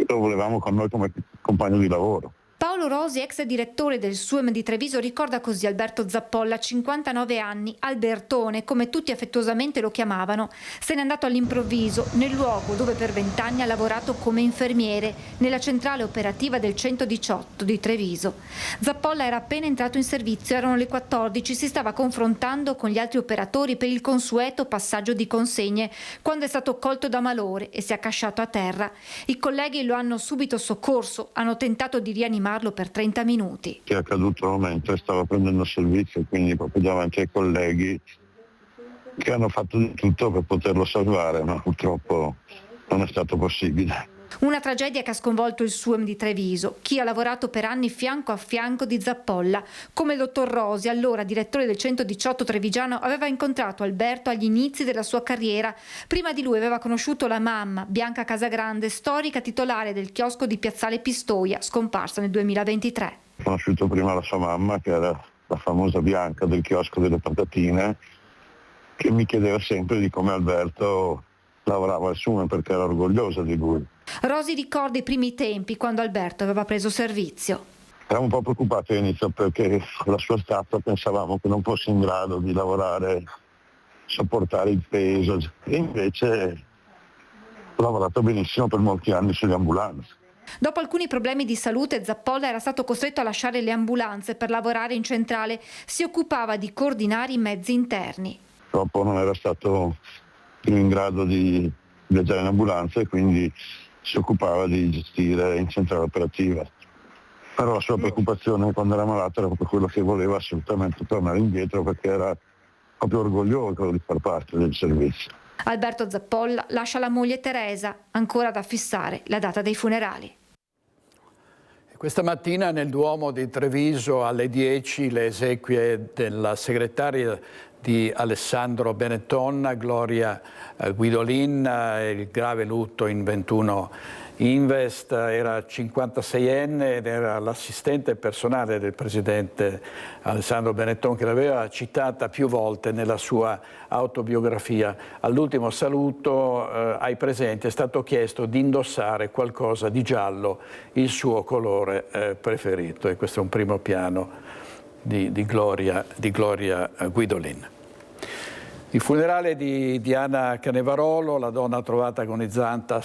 lo volevamo con noi come compagno di lavoro. Paolo Rosi, ex direttore del SUEM di Treviso, ricorda così Alberto Zappolla, 59 anni, Albertone, come tutti affettuosamente lo chiamavano. Se n'è andato all'improvviso nel luogo dove per 20 anni ha lavorato come infermiere, nella centrale operativa del 118 di Treviso. Zappolla era appena entrato in servizio, erano le 14, si stava confrontando con gli altri operatori per il consueto passaggio di consegne, quando è stato colto da malore e si è accasciato a terra. I colleghi lo hanno subito soccorso, hanno tentato di rianimarlo per 30 minuti. Che è accaduto mentre stava prendendo servizio, quindi proprio davanti ai colleghi che hanno fatto di tutto per poterlo salvare, ma purtroppo non è stato possibile. Una tragedia che ha sconvolto il SUEM di Treviso, chi ha lavorato per anni fianco a fianco di Zappolla, come il dottor Rosi, allora direttore del 118 trevigiano, aveva incontrato Alberto agli inizi della sua carriera. Prima di lui aveva conosciuto la mamma, Bianca Casagrande, storica titolare del chiosco di Piazzale Pistoia, scomparsa nel 2023. Ho conosciuto prima la sua mamma, che era la famosa Bianca del chiosco delle patatine, che mi chiedeva sempre di come Alberto lavorava al SUEM, perché era orgogliosa di lui. Rosi ricorda i primi tempi quando Alberto aveva preso servizio. Eravamo un po' preoccupati all'inizio perché con la sua stazza pensavamo che non fosse in grado di lavorare, sopportare il peso, e invece ha lavorato benissimo per molti anni sulle ambulanze. Dopo alcuni problemi di salute, Zappolla era stato costretto a lasciare le ambulanze per lavorare in centrale. Si occupava di coordinare i mezzi interni. Purtroppo non era stato più in grado di viaggiare in ambulanza e quindi si occupava di gestire in centrale operativa. Però la sua preoccupazione quando era malato era proprio quello che voleva assolutamente tornare indietro, perché era proprio orgoglioso di far parte del servizio. Alberto Zappolla lascia la moglie Teresa, ancora da fissare la data dei funerali. Questa mattina nel Duomo di Treviso alle 10 le esequie della segretaria di Alessandro Benetton, Gloria Guidolin, il grave lutto in 21 Invest. Era 56enne ed era l'assistente personale del presidente Alessandro Benetton, che l'aveva citata più volte nella sua autobiografia. All'ultimo saluto ai presenti è stato chiesto di indossare qualcosa di giallo, il suo colore preferito, e questo è un primo piano di Gloria Guidolin. Il funerale di Diana Canevarolo, la donna trovata agonizzante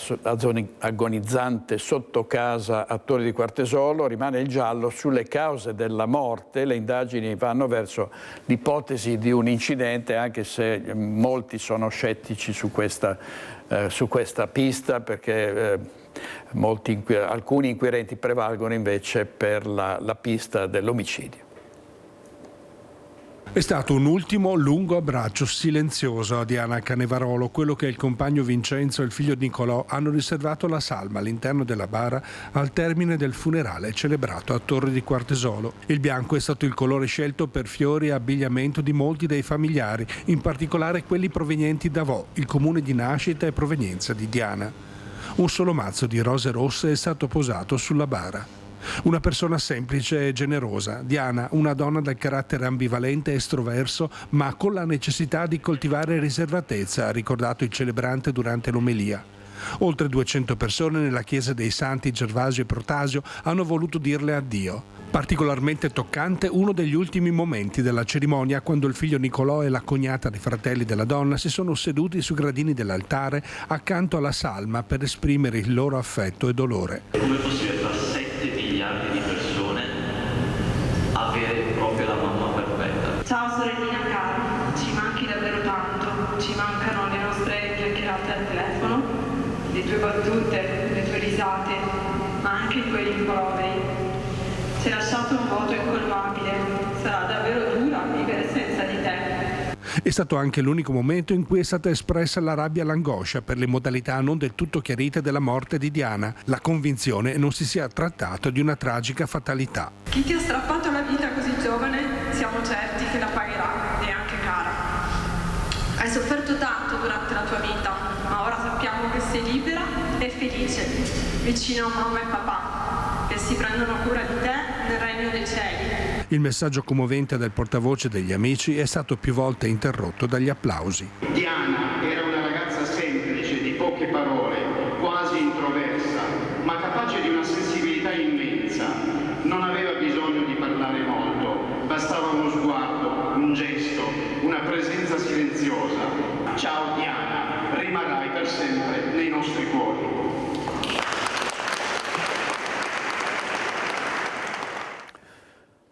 sotto casa a Torri di Quartesolo, rimane il giallo sulle cause della morte. Le indagini vanno verso l'ipotesi di un incidente, anche se molti sono scettici su questa pista, perché alcuni inquirenti prevalgono invece per la pista dell'omicidio. È stato un ultimo lungo abbraccio silenzioso a Diana Canevarolo, quello che il compagno Vincenzo e il figlio Nicolò hanno riservato la salma all'interno della bara al termine del funerale celebrato a Torri di Quartesolo. Il bianco è stato il colore scelto per fiori e abbigliamento di molti dei familiari, in particolare quelli provenienti da Vo, il comune di nascita e provenienza di Diana. Un solo mazzo di rose rosse è stato posato sulla bara. Una persona semplice e generosa, Diana, una donna dal carattere ambivalente e estroverso, ma con la necessità di coltivare riservatezza, ha ricordato il celebrante durante l'omelia. Oltre 200 persone nella chiesa dei Santi Gervasio e Protasio hanno voluto dirle addio. Particolarmente toccante uno degli ultimi momenti della cerimonia, quando il figlio Nicolò e la cognata dei fratelli della donna si sono seduti sui gradini dell'altare accanto alla salma per esprimere il loro affetto e dolore. Come è possibile tra 7 miliardi di persone avere proprio la mamma perfetta? Ciao sorellina cara, ci manchi davvero tanto, ci mancano le nostre chiacchierate al telefono, le tue battute, le tue risate, ma anche i tuoi rimproveri. Ci hai lasciato un vuoto incolmabile, sarà davvero dura vivere senza di te. È stato anche l'unico momento in cui è stata espressa la rabbia e l'angoscia per le modalità non del tutto chiarite della morte di Diana, la convinzione non si sia trattato di una tragica fatalità. Chi ti ha strappato la vita così giovane, siamo certi che la pagherà, e anche cara. Hai sofferto tanto durante la tua vita, ma ora sappiamo che sei libera e felice, vicino a mamma e papà, che si prendono cura di te nel regno dei cieli. Il messaggio commovente del portavoce degli amici è stato più volte interrotto dagli applausi. Diana era una ragazza semplice, di poche parole, quasi introversa, ma capace di una sensibilità immensa. Non aveva bisogno di parlare molto, bastava uno sguardo, un gesto, una presenza silenziosa. Ciao Diana, rimarrai per sempre nei nostri cuori.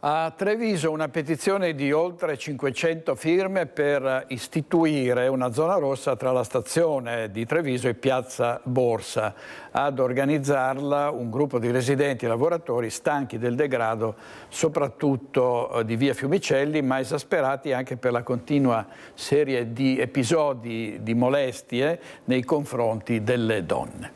A Treviso una petizione di oltre 500 firme per istituire una zona rossa tra la stazione di Treviso e Piazza Borsa. Ad organizzarla un gruppo di residenti e lavoratori stanchi del degrado, soprattutto di via Fiumicelli, ma esasperati anche per la continua serie di episodi di molestie nei confronti delle donne.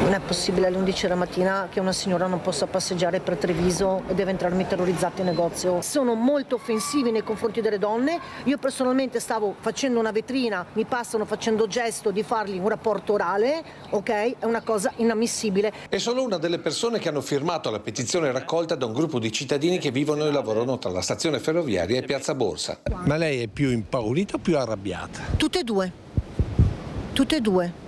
Non è possibile alle 11 della mattina che una signora non possa passeggiare per Treviso e deve entrarmi terrorizzato in negozio. Sono molto offensivi nei confronti delle donne. Io personalmente stavo facendo una vetrina, mi passano facendo gesto di fargli un rapporto orale, ok? È una cosa inammissibile. È solo una delle persone che hanno firmato la petizione raccolta da un gruppo di cittadini che vivono e lavorano tra la stazione ferroviaria e Piazza Borsa. Ma lei è più impaurita o più arrabbiata? Tutte e due. Tutte e due.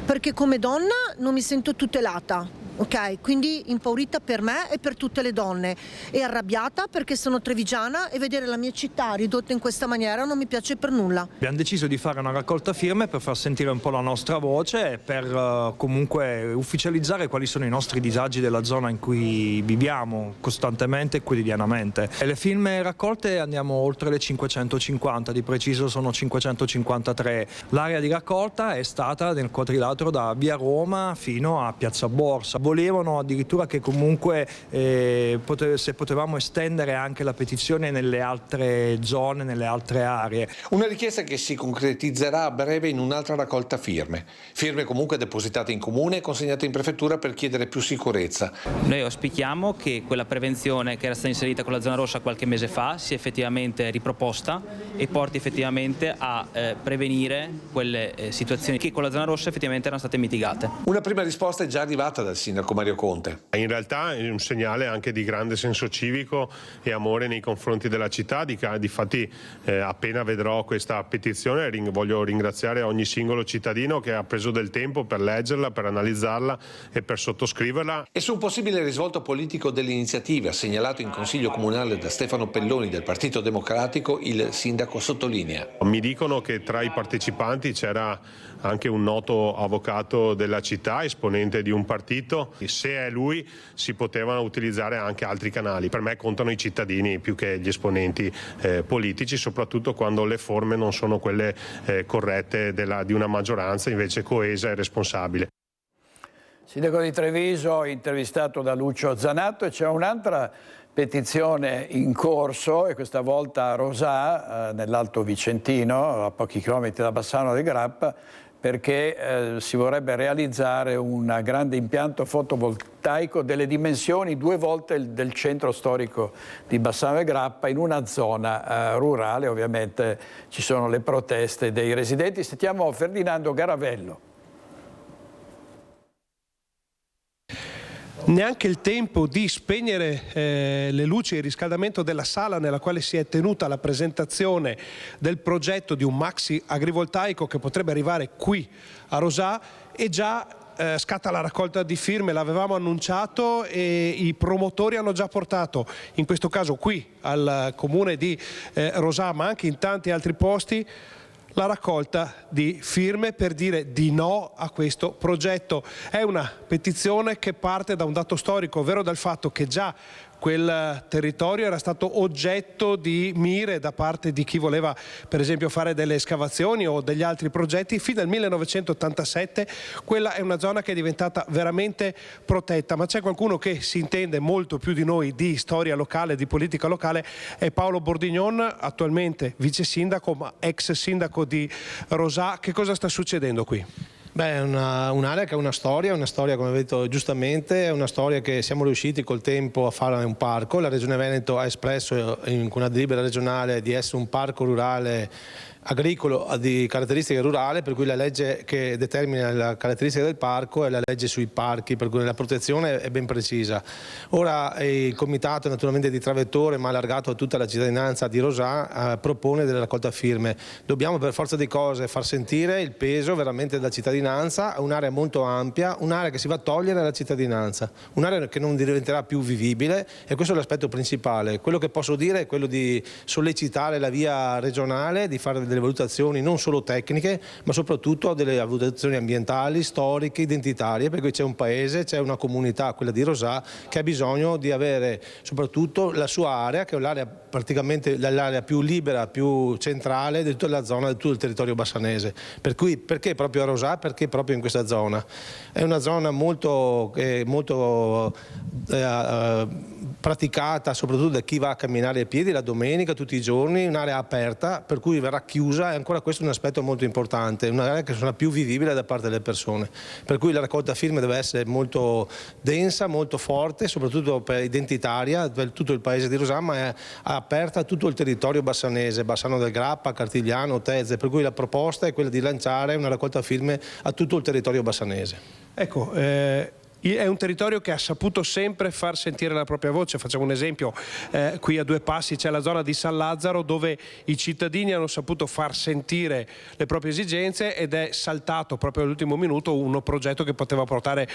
perché come donna non mi sento tutelata. Ok, quindi impaurita per me e per tutte le donne, e arrabbiata perché sono trevigiana e vedere la mia città ridotta in questa maniera non mi piace per nulla. Abbiamo deciso di fare una raccolta firme per far sentire un po' la nostra voce e per comunque ufficializzare quali sono i nostri disagi della zona in cui viviamo costantemente e quotidianamente. E le firme raccolte andiamo oltre le 550, di preciso sono 553. L'area di raccolta è stata nel quadrilatero da via Roma fino a piazza Borsa. Volevano addirittura che comunque se potevamo estendere anche la petizione nelle altre zone, nelle altre aree. Una richiesta che si concretizzerà a breve in un'altra raccolta firme. Firme comunque depositate in comune e consegnate in prefettura per chiedere più sicurezza. Noi auspichiamo che quella prevenzione che era stata inserita con la zona rossa qualche mese fa sia effettivamente riproposta e porti effettivamente a prevenire quelle situazioni che con la zona rossa effettivamente erano state mitigate. Una prima risposta è già arrivata dal sindaco Mario Conte. In realtà è un segnale anche di grande senso civico e amore nei confronti della città. Difatti appena vedrò questa petizione voglio ringraziare ogni singolo cittadino che ha preso del tempo per leggerla, per analizzarla e per sottoscriverla. E su un possibile risvolto politico dell'iniziativa segnalato in Consiglio Comunale da Stefano Pelloni del Partito Democratico, il sindaco sottolinea. Mi dicono che tra i partecipanti c'era anche un noto avvocato della città, esponente di un partito. Se è lui si potevano utilizzare anche altri canali. Per me contano i cittadini più che gli esponenti politici, soprattutto quando le forme non sono quelle corrette di una maggioranza invece coesa e responsabile. Sindaco di Treviso intervistato da Lucio Zanato, e c'è un'altra petizione in corso, e questa volta a Rosà, nell'Alto Vicentino, a pochi chilometri da Bassano del Grappa, perché si vorrebbe realizzare un grande impianto fotovoltaico delle dimensioni 2 volte del centro storico di Bassano del Grappa, in una zona rurale. Ovviamente ci sono le proteste dei residenti. Sentiamo Ferdinando Garavello. Neanche il tempo di spegnere le luci e il riscaldamento della sala nella quale si è tenuta la presentazione del progetto di un maxi agrivoltaico che potrebbe arrivare qui a Rosà, e già scatta la raccolta di firme. L'avevamo annunciato e i promotori hanno già portato, in questo caso qui al comune di Rosà, ma anche in tanti altri posti, la raccolta di firme per dire di no a questo progetto. È una petizione che parte da un dato storico, ovvero dal fatto che già quel territorio era stato oggetto di mire da parte di chi voleva per esempio fare delle escavazioni o degli altri progetti. Fino al 1987 quella è una zona che è diventata veramente protetta, ma c'è qualcuno che si intende molto più di noi di storia locale, di politica locale, è Paolo Bordignon, attualmente vice sindaco ma ex sindaco di Rosà. Che cosa sta succedendo qui? Beh, è un'area che ha una storia come avete detto giustamente, è una storia che siamo riusciti col tempo a fare un parco. La Regione Veneto ha espresso con una delibera regionale di essere un parco rurale agricolo di caratteristiche rurali, per cui la legge che determina la caratteristica del parco è la legge sui parchi, per cui la protezione è ben precisa. Ora il comitato naturalmente di Travettore, ma allargato a tutta la cittadinanza di Rosà, propone delle raccolta firme. Dobbiamo per forza di cose far sentire il peso veramente della cittadinanza, un'area molto ampia, un'area che si va a togliere alla cittadinanza, un'area che non diventerà più vivibile, e questo è l'aspetto principale. Quello che posso dire è quello di sollecitare la via regionale, di fare delle valutazioni non solo tecniche ma soprattutto delle valutazioni ambientali, storiche, identitarie, perché c'è un paese, c'è una comunità, quella di Rosà, che ha bisogno di avere soprattutto la sua area, che è l'area praticamente l'area più libera, più centrale di tutta la zona, di tutto il territorio bassanese. Per cui perché proprio a Rosà? Perché proprio in questa zona? È una zona molto praticata soprattutto da chi va a camminare a piedi la domenica, tutti i giorni, un'area aperta, per cui verrà chiusa, e ancora questo è un aspetto molto importante, un'area che sarà più vivibile da parte delle persone. Per cui la raccolta firme deve essere molto densa, molto forte, soprattutto identitaria per tutto il paese di Rosà, ma è aperta a tutto il territorio bassanese, Bassano del Grappa, Cartigliano, Tezze, per cui la proposta è quella di lanciare una raccolta firme a tutto il territorio bassanese. Ecco, è un territorio che ha saputo sempre far sentire la propria voce. Facciamo un esempio, qui a 2 passi c'è la zona di San Lazzaro, dove i cittadini hanno saputo far sentire le proprie esigenze ed è saltato proprio all'ultimo minuto un progetto che poteva portare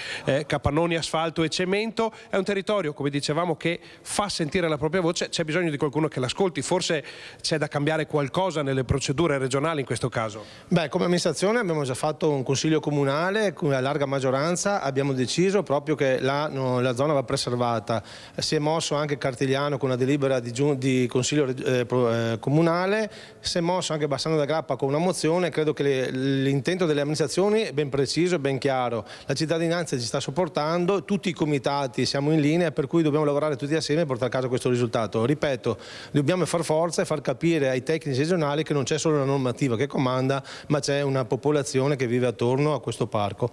capannoni, asfalto e cemento. È un territorio, come dicevamo, che fa sentire la propria voce, c'è bisogno di qualcuno che l'ascolti, forse c'è da cambiare qualcosa nelle procedure regionali in questo caso. Beh, come amministrazione abbiamo già fatto un consiglio comunale con a larga maggioranza, abbiamo deciso proprio che la zona va preservata. Si è mosso anche Cartigliano con una delibera di consiglio comunale, si è mosso anche Bassano da Grappa con una mozione. Credo che l'intento delle amministrazioni è ben preciso e ben chiaro. La cittadinanza ci sta sopportando, tutti i comitati siamo in linea, per cui dobbiamo lavorare tutti assieme e portare a casa questo risultato. Ripeto, dobbiamo far forza e far capire ai tecnici regionali che non c'è solo una normativa che comanda, ma c'è una popolazione che vive attorno a questo parco.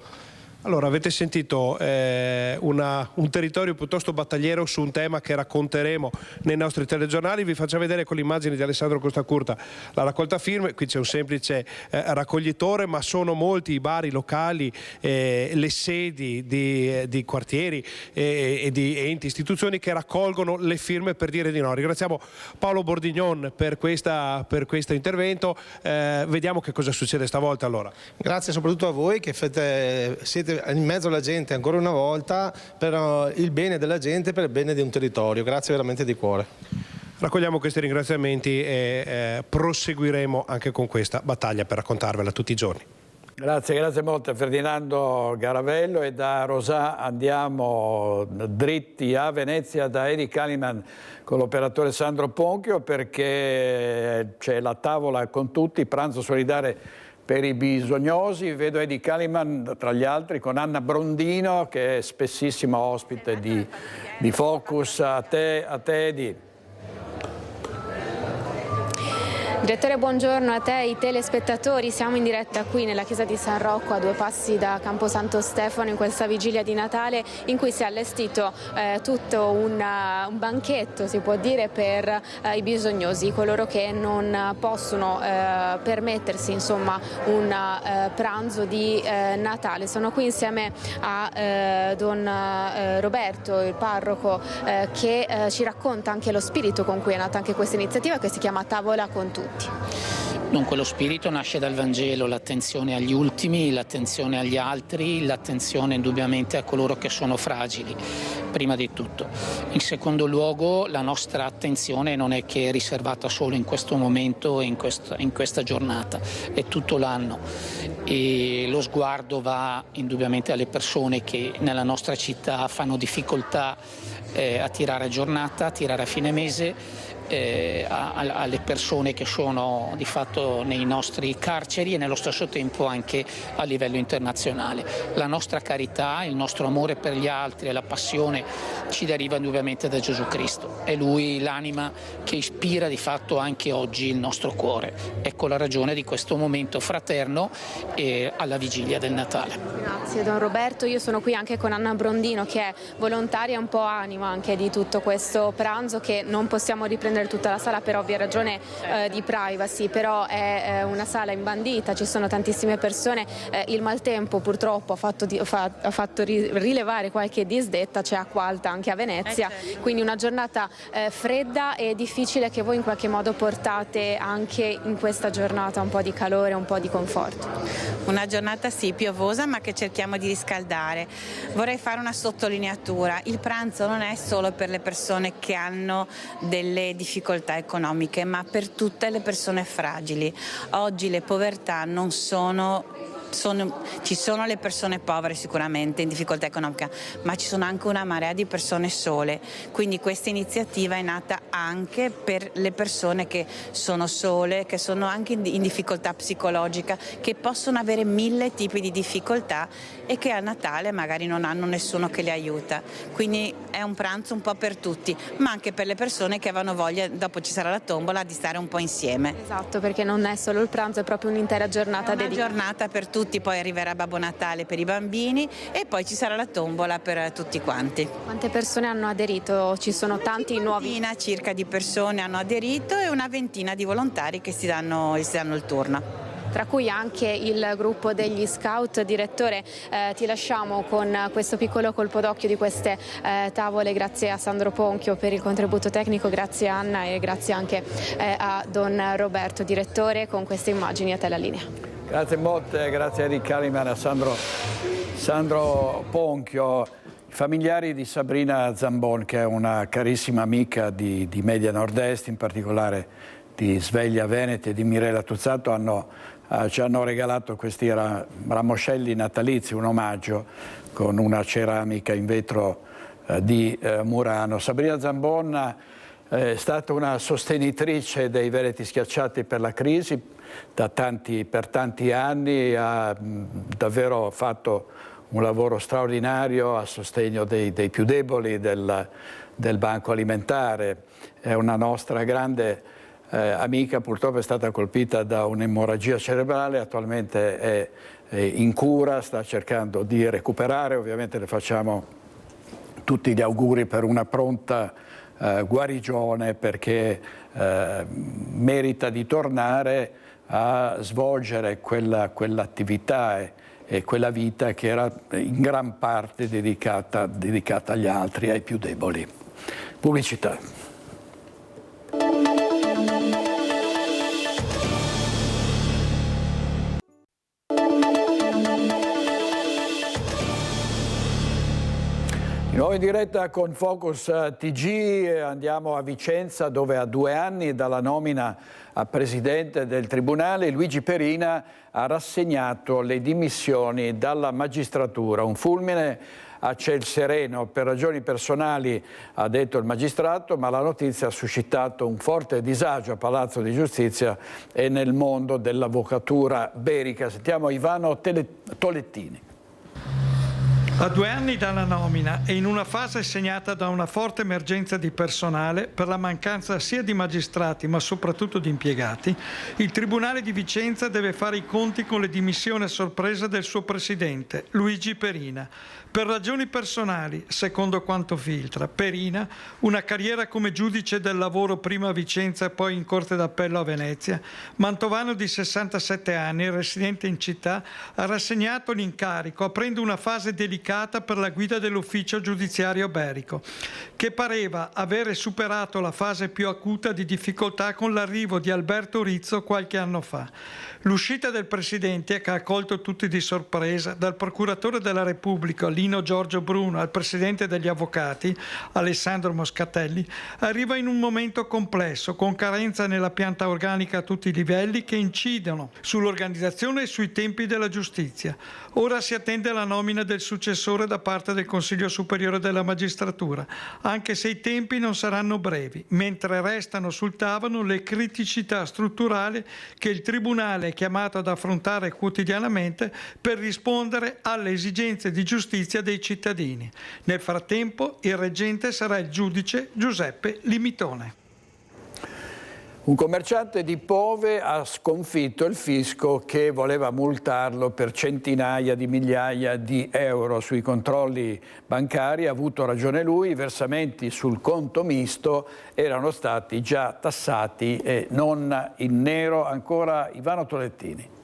Allora, avete sentito un territorio piuttosto battagliero su un tema che racconteremo nei nostri telegiornali. Vi faccio vedere con le immagini di Alessandro Costacurta la raccolta firme. Qui c'è un semplice raccoglitore, ma sono molti i bar, i locali, le sedi di quartieri e di enti, istituzioni che raccolgono le firme per dire di no. Ringraziamo Paolo Bordignon per questo intervento. Vediamo che cosa succede stavolta allora. Grazie soprattutto a voi che siete in mezzo alla gente ancora una volta per il bene della gente, per il bene di un territorio. Grazie veramente di cuore. Raccogliamo questi ringraziamenti e proseguiremo anche con questa battaglia per raccontarvela tutti i giorni. Grazie molte Ferdinando Garavello, e da Rosà andiamo dritti a Venezia da Edi Kaliman con l'operatore Sandro Ponchio, perché c'è la tavola con tutti, pranzo solidale per i bisognosi. Vedo Edi Kaliman tra gli altri con Anna Brondino, che è spessissima ospite di Focus. A te Edi. Direttore, buongiorno a te e ai telespettatori. Siamo in diretta qui nella chiesa di San Rocco, a 2 passi da Camposanto Stefano, in questa vigilia di Natale in cui si è allestito tutto un banchetto, si può dire, per i bisognosi, coloro che non possono permettersi insomma un pranzo di Natale. Sono qui insieme a Don Roberto, il parroco, che ci racconta anche lo spirito con cui è nata anche questa iniziativa, che si chiama Tavola con Tutti. Dunque lo spirito nasce dal Vangelo, l'attenzione agli ultimi, l'attenzione agli altri, l'attenzione indubbiamente a coloro che sono fragili, prima di tutto. In secondo luogo la nostra attenzione non è che riservata solo in questo momento e in questa giornata, è tutto l'anno, e lo sguardo va indubbiamente alle persone che nella nostra città fanno difficoltà a tirare a giornata, a tirare a fine mese, alle persone che sono di fatto nei nostri carceri e nello stesso tempo anche a livello internazionale. La nostra carità, il nostro amore per gli altri e la passione ci deriva indubbiamente da Gesù Cristo. È Lui l'anima che ispira di fatto anche oggi il nostro cuore. Ecco la ragione di questo momento fraterno alla vigilia del Natale. Grazie Don Roberto. Io sono qui anche con Anna Brondino, che è volontaria e un po' anima anche di tutto questo pranzo, che non possiamo riprendere tutta la sala per ovvie ragioni di privacy, però è una sala imbandita, ci sono tantissime persone, il maltempo purtroppo ha fatto rilevare qualche disdetta, c'è acqua alta anche a Venezia, quindi una giornata fredda e difficile che voi in qualche modo portate anche in questa giornata, un po' di calore, un po' di conforto. Una giornata sì, piovosa, ma che cerchiamo di riscaldare. Vorrei fare una sottolineatura: il pranzo non è solo per le persone che hanno delle difficoltà economiche, ma per tutte le persone fragili. Oggi le povertà non ci sono le persone povere sicuramente in difficoltà economica, ma ci sono anche una marea di persone sole, quindi questa iniziativa è nata anche per le persone che sono sole, che sono anche in difficoltà psicologica, che possono avere 1000 tipi di difficoltà e che a Natale magari non hanno nessuno che le aiuta. Quindi è un pranzo un po' per tutti, ma anche per le persone che avevano voglia, dopo ci sarà la tombola, di stare un po' insieme. Esatto, perché non è solo il pranzo, è proprio un'intera giornata dedicata. Una giornata per tutti, poi arriverà Babbo Natale per i bambini e poi ci sarà la tombola per tutti quanti. Quante persone hanno aderito? Ci sono tanti nuovi? Una circa di persone hanno aderito e una ventina di volontari che si danno il turno. tra cui anche il gruppo degli scout. Direttore, ti lasciamo con questo piccolo colpo d'occhio di queste tavole, grazie a Sandro Ponchio per il contributo tecnico, grazie a Anna e grazie anche a Don Roberto. Direttore, con queste immagini a te la linea. Grazie molte, grazie a Eric Kaliman e a Sandro Ponchio. I familiari di Sabrina Zambon, che è una carissima amica di Media Nord-Est, in particolare di Sveglia Veneti e di Mirella Tuzzato, ci hanno regalato questi ramoscelli natalizi, un omaggio con una ceramica in vetro di Murano. Sabrina Zambon è stata una sostenitrice dei Veneti Schiacciati per la crisi per tanti anni, ha davvero fatto un lavoro straordinario a sostegno dei più deboli del Banco Alimentare. È una nostra grande amica, purtroppo è stata colpita da un'emorragia cerebrale, attualmente è in cura, sta cercando di recuperare. Ovviamente le facciamo tutti gli auguri per una pronta guarigione, perché merita di tornare a svolgere quell'attività e quella vita che era in gran parte dedicata agli altri, ai più deboli. Pubblicità. Di nuovo in diretta con Focus TG, andiamo a Vicenza, dove a 2 anni dalla nomina a presidente del Tribunale Luigi Perina ha rassegnato le dimissioni dalla magistratura. Un fulmine a ciel sereno per ragioni personali, ha detto il magistrato, ma la notizia ha suscitato un forte disagio a Palazzo di Giustizia e nel mondo dell'avvocatura berica. Sentiamo Ivano Tolettini. A 2 anni dalla nomina e in una fase segnata da una forte emergenza di personale per la mancanza sia di magistrati ma soprattutto di impiegati, il Tribunale di Vicenza deve fare i conti con le dimissioni a sorpresa del suo presidente, Luigi Perina. Per ragioni personali, secondo quanto filtra, Perina, una carriera come giudice del lavoro prima a Vicenza e poi in Corte d'Appello a Venezia, mantovano di 67 anni, residente in città, ha rassegnato l'incarico aprendo una fase delicata per la guida dell'ufficio giudiziario berico, che pareva avere superato la fase più acuta di difficoltà con l'arrivo di Alberto Rizzo qualche anno fa. L'uscita del presidente, che ha colto tutti di sorpresa, dal procuratore della Repubblica Lino Giorgio Bruno al presidente degli avvocati Alessandro Moscatelli, arriva in un momento complesso, con carenza nella pianta organica a tutti i livelli che incidono sull'organizzazione e sui tempi della giustizia. Ora si attende la nomina del successore da parte del Consiglio Superiore della Magistratura, anche se i tempi non saranno brevi, mentre restano sul tavolo le criticità strutturali che il Tribunale è chiamato ad affrontare quotidianamente per rispondere alle esigenze di giustizia dei cittadini. Nel frattempo il reggente sarà il giudice Giuseppe Limitone. Un commerciante di Pove ha sconfitto il fisco che voleva multarlo per centinaia di migliaia di euro sui controlli bancari. Ha avuto ragione lui, i versamenti sul conto misto erano stati già tassati e non in nero. Ancora Ivano Tolettini.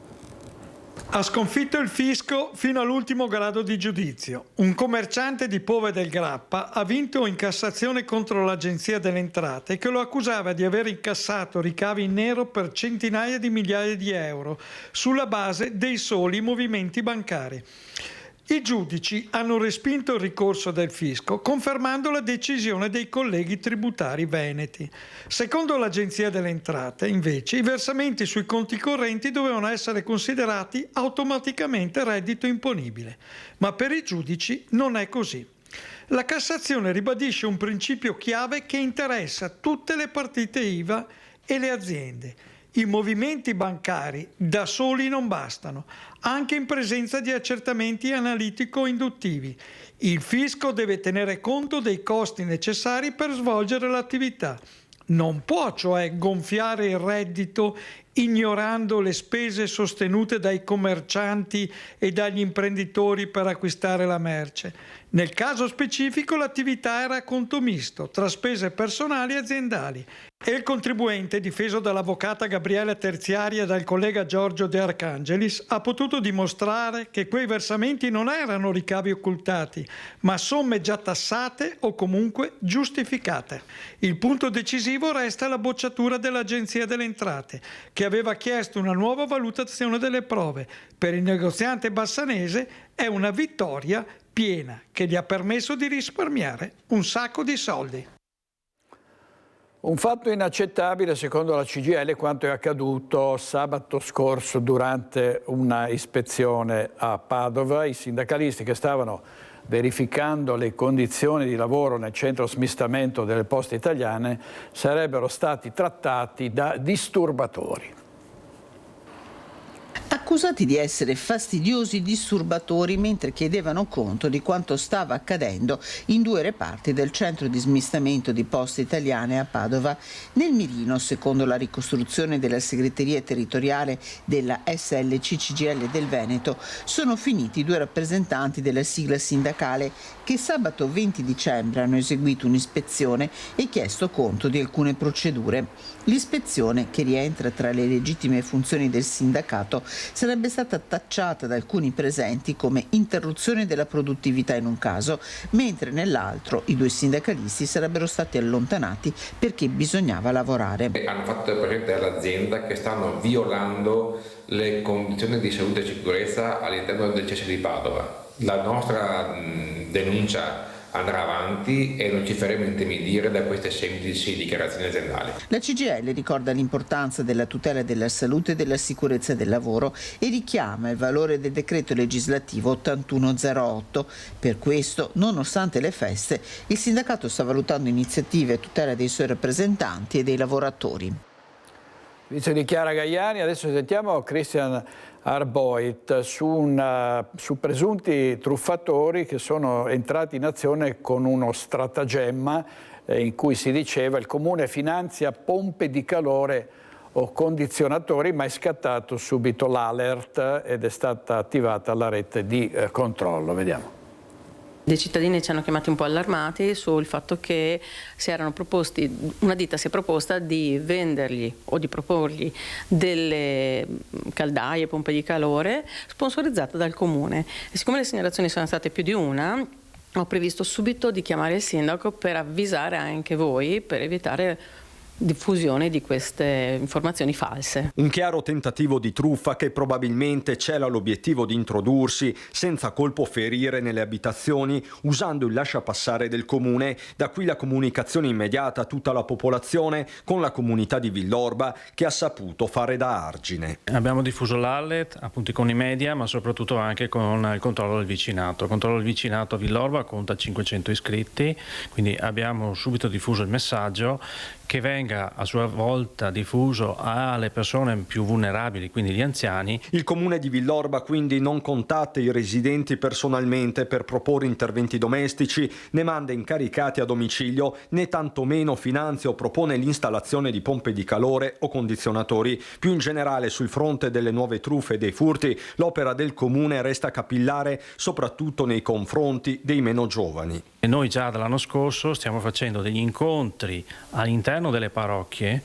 Ha sconfitto il fisco fino all'ultimo grado di giudizio. Un commerciante di Pove del Grappa ha vinto in Cassazione contro l'Agenzia delle Entrate, che lo accusava di aver incassato ricavi in nero per centinaia di migliaia di euro sulla base dei soli movimenti bancari. I giudici hanno respinto il ricorso del fisco, confermando la decisione dei colleghi tributari veneti. Secondo l'Agenzia delle Entrate, invece, i versamenti sui conti correnti dovevano essere considerati automaticamente reddito imponibile. Ma per i giudici non è così. La Cassazione ribadisce un principio chiave che interessa tutte le partite IVA e le aziende. I movimenti bancari da soli non bastano, anche in presenza di accertamenti analitico-induttivi. Il fisco deve tenere conto dei costi necessari per svolgere l'attività. Non può cioè gonfiare il reddito ignorando le spese sostenute dai commercianti e dagli imprenditori per acquistare la merce. Nel caso specifico l'attività era a conto misto tra spese personali e aziendali e il contribuente, difeso dall'avvocata Gabriella Terziaria e dal collega Giorgio De Arcangelis, ha potuto dimostrare che quei versamenti non erano ricavi occultati, ma somme già tassate o comunque giustificate. Il punto decisivo resta la bocciatura dell'Agenzia delle Entrate, che aveva chiesto una nuova valutazione delle prove. Per il negoziante bassanese è una vittoria piena che gli ha permesso di risparmiare un sacco di soldi. Un fatto inaccettabile secondo la CGIL quanto è accaduto sabato scorso durante una ispezione a Padova. I sindacalisti che stavano verificando le condizioni di lavoro nel centro smistamento delle Poste Italiane sarebbero stati trattati da disturbatori. Accusati di essere fastidiosi disturbatori mentre chiedevano conto di quanto stava accadendo in 2 reparti del centro di smistamento di Poste Italiane a Padova. Nel mirino, secondo la ricostruzione della segreteria territoriale della SLC CGIL del Veneto, sono finiti 2 rappresentanti della sigla sindacale che sabato 20 dicembre hanno eseguito un'ispezione e chiesto conto di alcune procedure. L'ispezione, che rientra tra le legittime funzioni del sindacato, sarebbe stata tacciata da alcuni presenti come interruzione della produttività in un caso, mentre nell'altro i 2 sindacalisti sarebbero stati allontanati perché bisognava lavorare. Hanno fatto presente all'azienda che stanno violando le condizioni di salute e sicurezza all'interno del CSS di Padova. La nostra denuncia andrà avanti e non ci faremo intimidire da queste semplici dichiarazioni aziendali. La CGIL ricorda l'importanza della tutela della salute e della sicurezza del lavoro e richiama il valore del decreto legislativo 8108. Per questo, nonostante le feste, il sindacato sta valutando iniziative a tutela dei suoi rappresentanti e dei lavoratori. Vice di Chiara Gaiani, adesso sentiamo Christian Arboit su presunti truffatori che sono entrati in azione con uno stratagemma in cui si diceva il comune finanzia pompe di calore o condizionatori, ma è scattato subito l'alert ed è stata attivata la rete di controllo. Vediamo. Dei cittadini ci hanno chiamati un po' allarmati sul fatto che una ditta si è proposta di vendergli o di proporgli delle caldaie, pompe di calore sponsorizzate dal comune. E siccome le segnalazioni sono state più di una, ho previsto subito di chiamare il sindaco per avvisare anche voi, per evitare diffusione di queste informazioni false. Un chiaro tentativo di truffa che probabilmente cela l'obiettivo di introdursi senza colpo ferire nelle abitazioni usando il lasciapassare del comune, da qui la comunicazione immediata a tutta la popolazione con la comunità di Villorba che ha saputo fare da argine. Abbiamo diffuso l'alert appunto con i media, ma soprattutto anche con il controllo del vicinato. Il controllo del vicinato a Villorba conta 500 iscritti, quindi abbiamo subito diffuso il messaggio che venga a sua volta diffuso alle persone più vulnerabili, quindi gli anziani. Il comune di Villorba quindi non contatta i residenti personalmente per proporre interventi domestici, ne manda incaricati a domicilio, né tantomeno finanzia o propone l'installazione di pompe di calore o condizionatori. Più in generale sul fronte delle nuove truffe e dei furti, l'opera del comune resta capillare soprattutto nei confronti dei meno giovani. E noi già dall'anno scorso stiamo facendo degli incontri all'interno delle parrocchie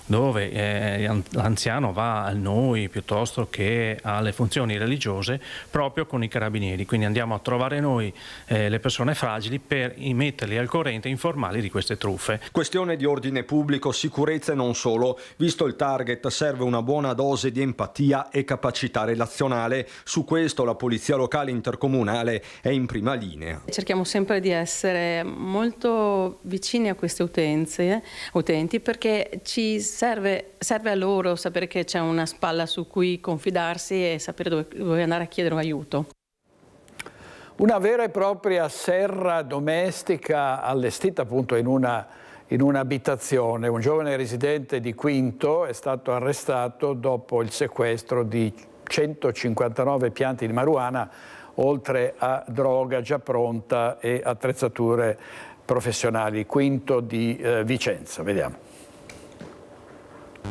dove l'anziano va a noi piuttosto che alle funzioni religiose proprio con i carabinieri, quindi andiamo a trovare noi le persone fragili per metterli al corrente e informarli di queste truffe. Questione di ordine pubblico, sicurezza e non solo. Visto il target serve una buona dose di empatia e capacità relazionale. Su questo la polizia locale intercomunale è in prima linea. Cerchiamo sempre di essere molto vicini a queste utenti perché serve a loro sapere che c'è una spalla su cui confidarsi e sapere dove andare a chiedere aiuto. Una vera e propria serra domestica allestita appunto in un'abitazione. Un giovane residente di Quinto è stato arrestato dopo il sequestro di 159 piante di marijuana, oltre a droga già pronta e attrezzature professionali. Quinto di Vicenza, vediamo.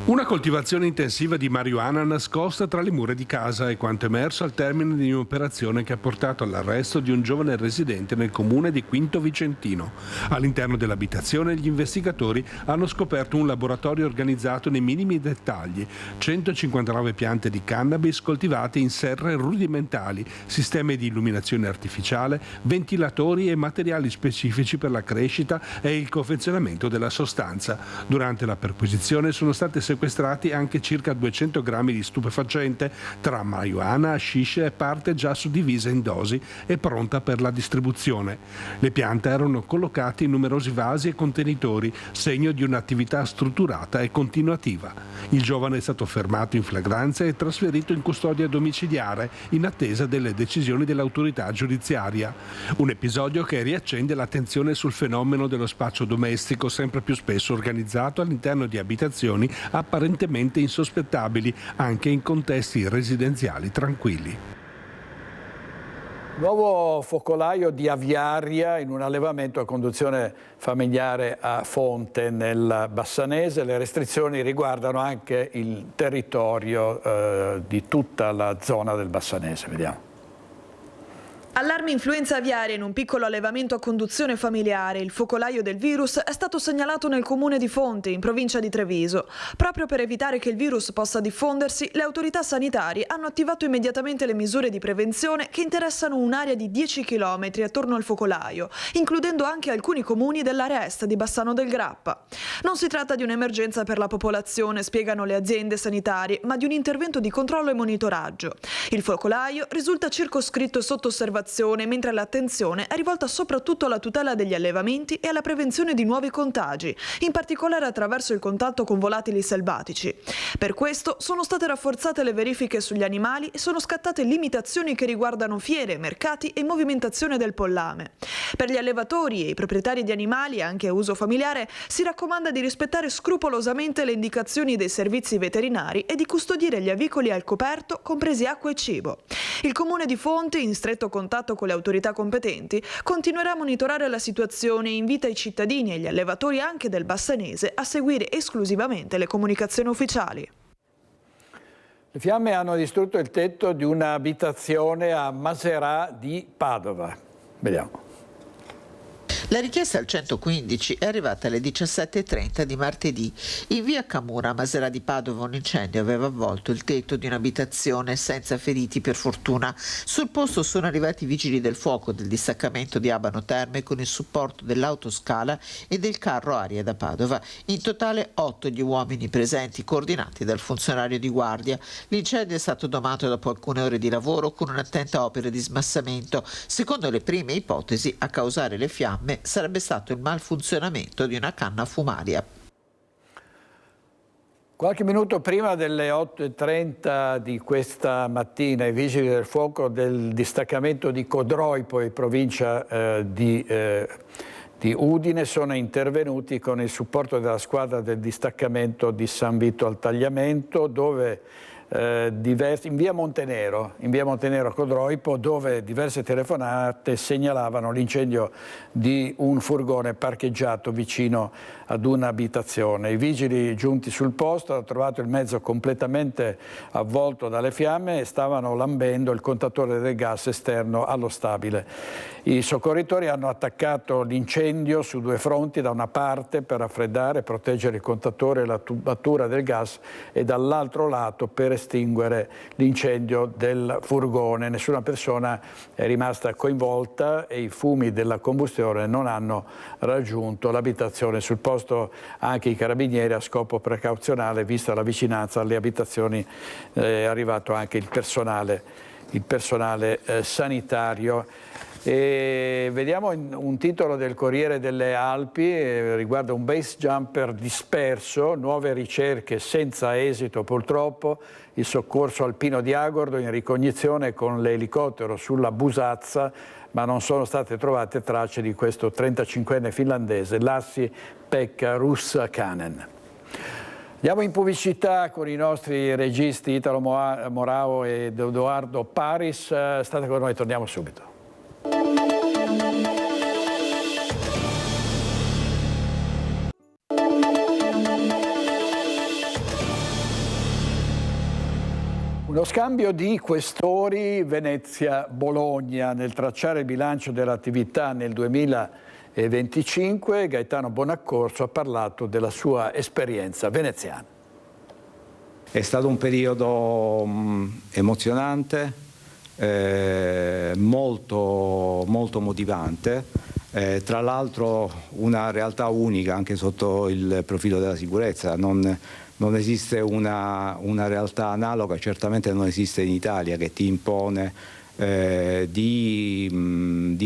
Una coltivazione intensiva di marijuana nascosta tra le mura di casa è quanto emerso al termine di un'operazione che ha portato all'arresto di un giovane residente nel comune di Quinto Vicentino. All'interno dell'abitazione gli investigatori hanno scoperto un laboratorio organizzato nei minimi dettagli, 159 piante di cannabis coltivate in serre rudimentali, sistemi di illuminazione artificiale, ventilatori e materiali specifici per la crescita e il confezionamento della sostanza. Durante la perquisizione sono state sequestrati anche circa 200 grammi di stupefacente tra marijuana, hashish e parte già suddivisa in dosi e pronta per la distribuzione. Le piante erano collocate in numerosi vasi e contenitori, segno di un'attività strutturata e continuativa. Il giovane è stato fermato in flagranza e trasferito in custodia domiciliare in attesa delle decisioni dell'autorità giudiziaria. Un episodio che riaccende l'attenzione sul fenomeno dello spaccio domestico, sempre più spesso organizzato all'interno di abitazioni apparentemente insospettabili anche in contesti residenziali tranquilli. Nuovo focolaio di aviaria in un allevamento a conduzione familiare a Fonte nel Bassanese. Le restrizioni riguardano anche il territorio di tutta la zona del Bassanese. Vediamo. Allarme influenza aviaria in un piccolo allevamento a conduzione familiare. Il focolaio del virus è stato segnalato nel comune di Fonte, in provincia di Treviso. Proprio per evitare che il virus possa diffondersi, le autorità sanitarie hanno attivato immediatamente le misure di prevenzione che interessano un'area di 10 km attorno al focolaio, includendo anche alcuni comuni dell'area est di Bassano del Grappa. Non si tratta di un'emergenza per la popolazione, spiegano le aziende sanitarie, ma di un intervento di controllo e monitoraggio. Il focolaio risulta circoscritto e sotto osservazione, mentre l'attenzione è rivolta soprattutto alla tutela degli allevamenti e alla prevenzione di nuovi contagi, in particolare attraverso il contatto con volatili selvatici. Per questo sono state rafforzate le verifiche sugli animali e sono scattate limitazioni che riguardano fiere, mercati e movimentazione del pollame. Per gli allevatori e i proprietari di animali, anche a uso familiare, si raccomanda di rispettare scrupolosamente le indicazioni dei servizi veterinari e di custodire gli avicoli al coperto, compresi acqua e cibo. Il comune di Fonte, in stretto contatto con le autorità competenti, continuerà a monitorare la situazione e invita i cittadini e gli allevatori anche del Bassanese a seguire esclusivamente le comunicazioni ufficiali. Le fiamme hanno distrutto il tetto di un'abitazione a Maserà di Padova. Vediamo. La richiesta al 115 è arrivata alle 17:30 di martedì. In via Camura, a Maserà di Padova, un incendio aveva avvolto il tetto di un'abitazione senza feriti per fortuna. Sul posto sono arrivati i vigili del fuoco del distaccamento di Abano Terme con il supporto dell'autoscala e del carro aria da Padova. In totale 8 gli uomini presenti, coordinati dal funzionario di guardia. L'incendio è stato domato dopo alcune ore di lavoro con un'attenta opera di smassamento. Secondo le prime ipotesi, a causare le fiamme sarebbe stato il malfunzionamento di una canna fumaria. Qualche minuto prima delle 8:30 di questa mattina i vigili del fuoco del distaccamento di Codroipo in provincia di Udine sono intervenuti con il supporto della squadra del distaccamento di San Vito al Tagliamento, dove in via Montenero a Codroipo, dove diverse telefonate segnalavano l'incendio di un furgone parcheggiato vicino ad un'abitazione. I vigili giunti sul posto hanno trovato il mezzo completamente avvolto dalle fiamme e stavano lambendo il contatore del gas esterno allo stabile. I soccorritori hanno attaccato l'incendio su due fronti: da una parte per raffreddare e proteggere il contatore e la tubatura del gas, e dall'altro lato per estinguere l'incendio del furgone. Nessuna persona è rimasta coinvolta e i fumi della combustione non hanno raggiunto l'abitazione. Sul posto anche i carabinieri, a scopo precauzionale, vista la vicinanza alle abitazioni, è arrivato anche il personale sanitario. E vediamo un titolo del Corriere delle Alpi, riguarda un base jumper disperso, nuove ricerche senza esito purtroppo, il soccorso alpino di Agordo in ricognizione con l'elicottero sulla Busazza, ma non sono state trovate tracce di questo 35enne finlandese, Lassi Pekka Russakanen. Andiamo in pubblicità con i nostri registi Italo Morao ed Edoardo Paris. State con noi, torniamo subito. Uno scambio di questori Venezia-Bologna nel tracciare il bilancio dell'attività nel 2025. Gaetano Bonaccorso ha parlato della sua esperienza veneziana. È stato un periodo emozionante, molto motivante, tra l'altro una realtà unica anche sotto il profilo della sicurezza. Non esiste una realtà analoga, certamente non esiste in Italia, che ti impone di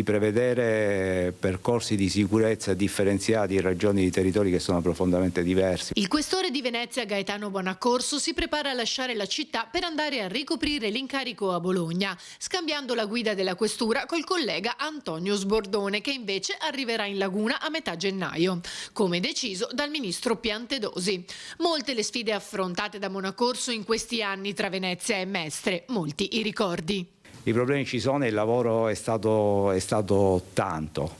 prevedere percorsi di sicurezza differenziati in ragioni di territori che sono profondamente diversi. Il questore di Venezia Gaetano Bonaccorso si prepara a lasciare la città per andare a ricoprire l'incarico a Bologna, scambiando la guida della questura col collega Antonio Sbordone, che invece arriverà in Laguna a metà gennaio, come deciso dal ministro Piantedosi. Molte le sfide affrontate da Bonaccorso in questi anni tra Venezia e Mestre, molti i ricordi. I problemi ci sono e il lavoro è stato tanto,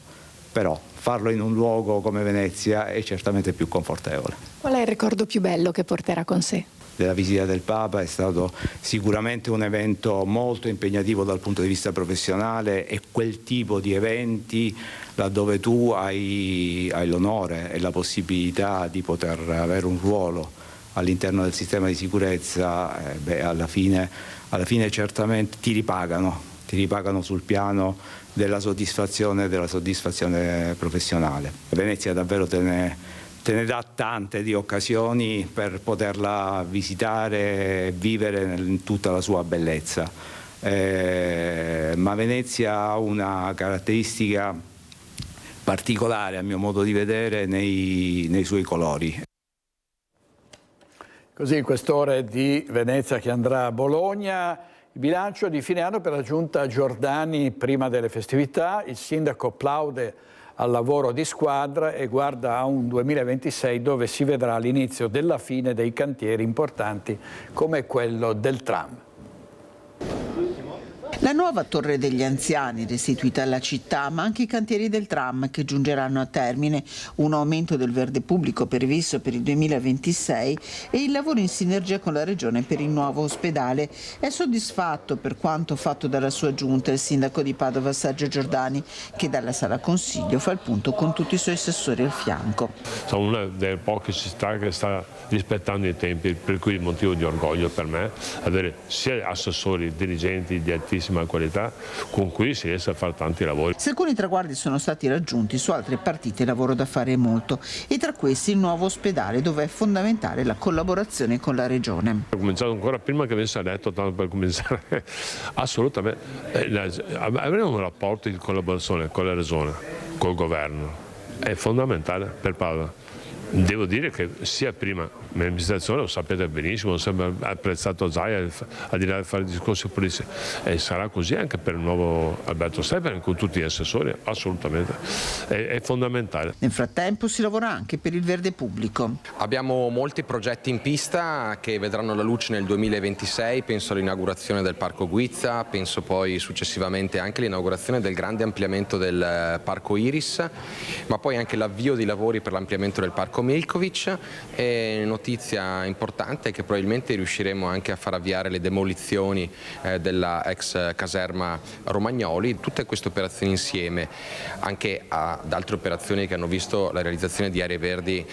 però farlo in un luogo come Venezia è certamente più confortevole. Qual è il ricordo più bello che porterà con sé? Della visita del Papa è stato sicuramente un evento molto impegnativo dal punto di vista professionale, e quel tipo di eventi laddove tu hai l'onore e la possibilità di poter avere un ruolo all'interno del sistema di sicurezza, alla fine certamente ti ripagano sul piano della soddisfazione professionale. Venezia davvero te ne dà tante di occasioni per poterla visitare e vivere in tutta la sua bellezza. Ma Venezia ha una caratteristica particolare, a mio modo di vedere, nei suoi colori. Così il questore di Venezia che andrà a Bologna. Il bilancio di fine anno per la giunta Giordani prima delle festività. Il sindaco plaude al lavoro di squadra e guarda a un 2026 dove si vedrà l'inizio della fine dei cantieri importanti come quello del tram. La nuova Torre degli Anziani restituita alla città, ma anche i cantieri del tram che giungeranno a termine, un aumento del verde pubblico previsto per il 2026 e il lavoro in sinergia con la Regione per il nuovo ospedale. È soddisfatto per quanto fatto dalla sua giunta il sindaco di Padova Sergio Giordani, che dalla sala consiglio fa il punto con tutti i suoi assessori al fianco. Sono una delle poche città che sta rispettando i tempi, per cui il motivo di orgoglio per me avere sia assessori, dirigenti di altissima qualità con cui si riesce a fare tanti lavori. Se alcuni traguardi sono stati raggiunti, su altre partite lavoro da fare molto, e tra questi il nuovo ospedale, dove è fondamentale la collaborazione con la Regione. Ho cominciato ancora prima che venisse eletto, tanto per cominciare, assolutamente avremo un rapporto di collaborazione con la Regione, col Governo, è fondamentale per Padova. Devo dire che sia prima l'amministrazione, lo sapete benissimo, ho sempre apprezzato Zaia al di là di fare discorsi politici, e sarà così anche per il nuovo Alberto Stefani con tutti gli assessori, assolutamente, è fondamentale. Nel frattempo si lavora anche per il verde pubblico. Abbiamo molti progetti in pista che vedranno la luce nel 2026, penso all'inaugurazione del Parco Guizza, penso poi successivamente anche all'inaugurazione del grande ampliamento del Parco Iris, ma poi anche l'avvio di lavori per l'ampliamento del Parco Milkovic. E notizia importante è che probabilmente riusciremo anche a far avviare le demolizioni della ex caserma Romagnoli. Tutte queste operazioni insieme anche ad altre operazioni che hanno visto la realizzazione di aree verdi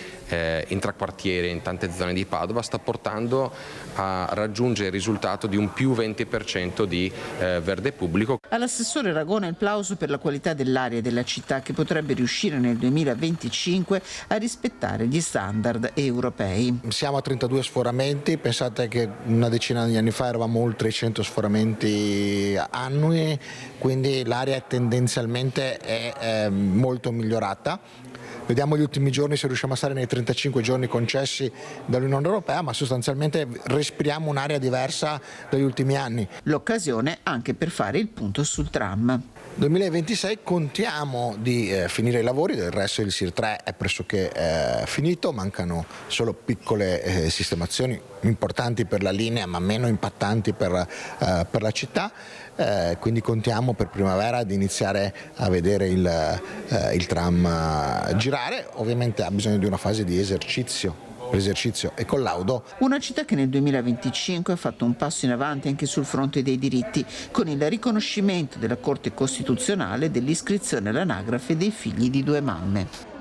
intraquartiere in tante zone di Padova sta portando a raggiungere il risultato di un più 20% di verde pubblico. All'assessore Ragona il plauso per la qualità dell'aria della città, che potrebbe riuscire nel 2025 a rispettare gli standard europei. Siamo a 32 sforamenti, pensate che una decina di anni fa eravamo oltre i 100 sforamenti annui, quindi l'area tendenzialmente è molto migliorata. Vediamo gli ultimi giorni se riusciamo a stare nei 35 giorni concessi dall'Unione Europea, ma sostanzialmente respiriamo un'area diversa dagli ultimi anni. L'occasione anche per fare il punto sul tram. 2026 contiamo di finire i lavori, del resto il SIR 3 è pressoché finito, mancano solo piccole sistemazioni importanti per la linea ma meno impattanti per la città. Quindi contiamo per primavera di iniziare a vedere il tram girare. Ovviamente ha bisogno di una fase di esercizio l'esercizio e collaudo. Una città che nel 2025 ha fatto un passo in avanti anche sul fronte dei diritti, con il riconoscimento della Corte Costituzionale dell'iscrizione all'anagrafe dei figli di 2 mamme.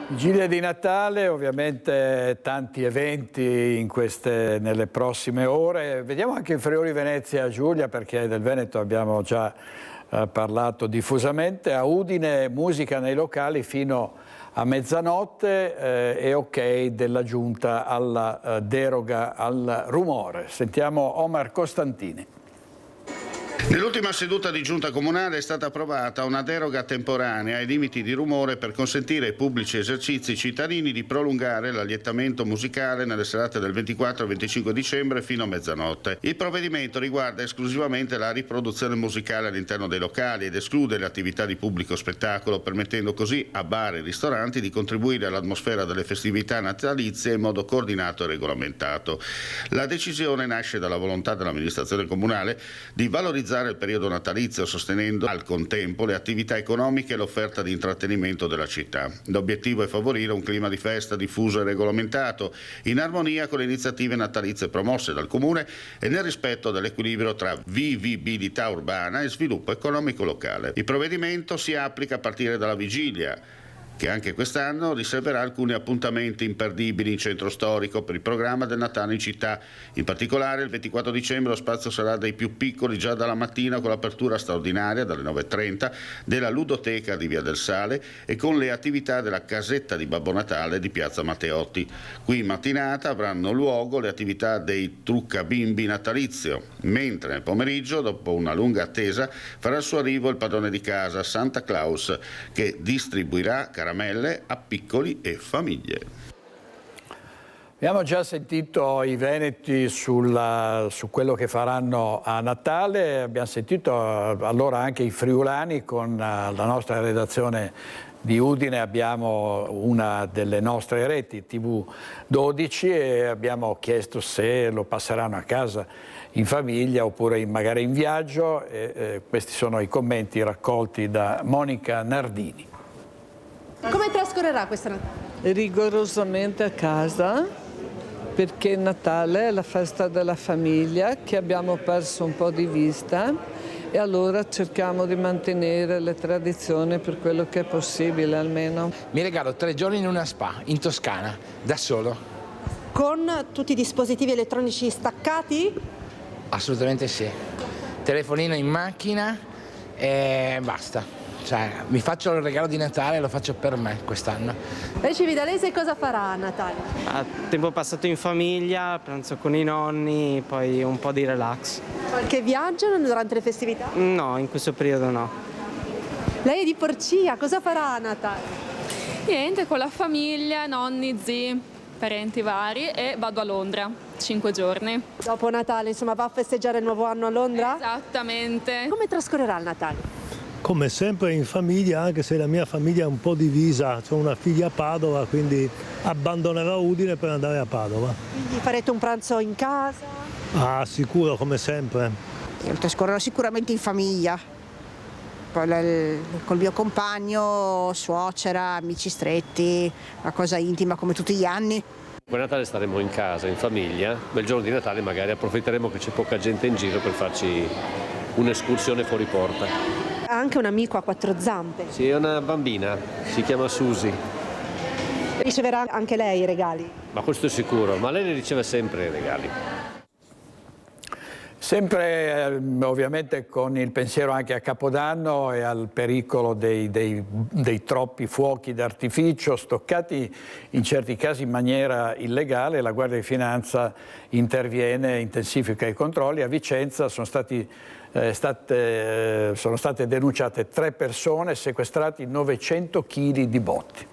Vigilia di Natale, ovviamente tanti eventi nelle prossime ore. Vediamo anche in Friuli Venezia Giulia, perché del Veneto abbiamo già parlato diffusamente. A Udine musica nei locali fino a mezzanotte e ok della Giunta alla deroga al rumore. Sentiamo Omar Costantini. Nell'ultima seduta di giunta comunale è stata approvata una deroga temporanea ai limiti di rumore per consentire ai pubblici esercizi cittadini di prolungare l'alliettamento musicale nelle serate del 24 e 25 dicembre fino a mezzanotte. Il provvedimento riguarda esclusivamente la riproduzione musicale all'interno dei locali ed esclude le attività di pubblico spettacolo, permettendo così a bar e ristoranti di contribuire all'atmosfera delle festività natalizie in modo coordinato e regolamentato. La decisione nasce dalla volontà dell'amministrazione comunale di valorizzare il periodo natalizio, sostenendo al contempo le attività economiche e l'offerta di intrattenimento della città. L'obiettivo è favorire un clima di festa diffuso e regolamentato, in armonia con le iniziative natalizie promosse dal Comune e nel rispetto dell'equilibrio tra vivibilità urbana e sviluppo economico locale. Il provvedimento si applica a partire dalla vigilia, che anche quest'anno riserverà alcuni appuntamenti imperdibili in centro storico per il programma del Natale in città. In particolare il 24 dicembre lo spazio sarà dei più piccoli già dalla mattina, con l'apertura straordinaria dalle 9:30 della ludoteca di Via del Sale e con le attività della casetta di Babbo Natale di Piazza Matteotti. Qui in mattinata avranno luogo le attività dei trucca bimbi natalizio, mentre nel pomeriggio, dopo una lunga attesa, farà il suo arrivo il padrone di casa, Santa Claus, che distribuirà caramelle a piccoli e famiglie. Abbiamo già sentito i veneti su quello che faranno a Natale, abbiamo sentito allora anche i friulani. Con la nostra redazione di Udine abbiamo una delle nostre reti TV12 e abbiamo chiesto se lo passeranno a casa in famiglia oppure magari in viaggio. Questi sono i commenti raccolti da Monica Nardini. Come trascorrerà questa Natale? Rigorosamente a casa, perché Natale è la festa della famiglia che abbiamo perso un po' di vista e allora cerchiamo di mantenere le tradizioni per quello che è possibile almeno. Mi regalo 3 giorni in una spa in Toscana, da solo. Con tutti i dispositivi elettronici staccati? Assolutamente sì. Telefonino in macchina e basta. Cioè, mi faccio il regalo di Natale e lo faccio per me quest'anno. Lei cividalese cosa farà a Natale? Tempo passato in famiglia, pranzo con i nonni, poi un po' di relax. Qualche viaggio durante le festività? No, in questo periodo no. Lei è di Porcia, cosa farà a Natale? Niente, con la famiglia, nonni, zii, parenti vari e vado a Londra, 5 giorni. Dopo Natale, insomma, va a festeggiare il nuovo anno a Londra? Esattamente. Come trascorrerà il Natale? Come sempre in famiglia, anche se la mia famiglia è un po' divisa, ho una figlia a Padova, quindi abbandonerò Udine per andare a Padova. Quindi farete un pranzo in casa? Ah, sicuro, come sempre. Io trascorrerò sicuramente in famiglia, poi col mio compagno, suocera, amici stretti, una cosa intima come tutti gli anni. Poi Natale staremo in casa, in famiglia, ma il giorno di Natale magari approfitteremo che c'è poca gente in giro per farci un'escursione fuori porta. Ha anche un amico a 4 zampe. Sì, è una bambina, si chiama Susi. Riceverà anche lei i regali? Ma questo è sicuro, ma lei ne riceve sempre i regali. Sempre ovviamente con il pensiero anche a Capodanno e al pericolo dei troppi fuochi d'artificio stoccati in certi casi in maniera illegale, la Guardia di Finanza interviene, intensifica i controlli. A Vicenza sono state denunciate 3 persone, sequestrati 900 kg di botti.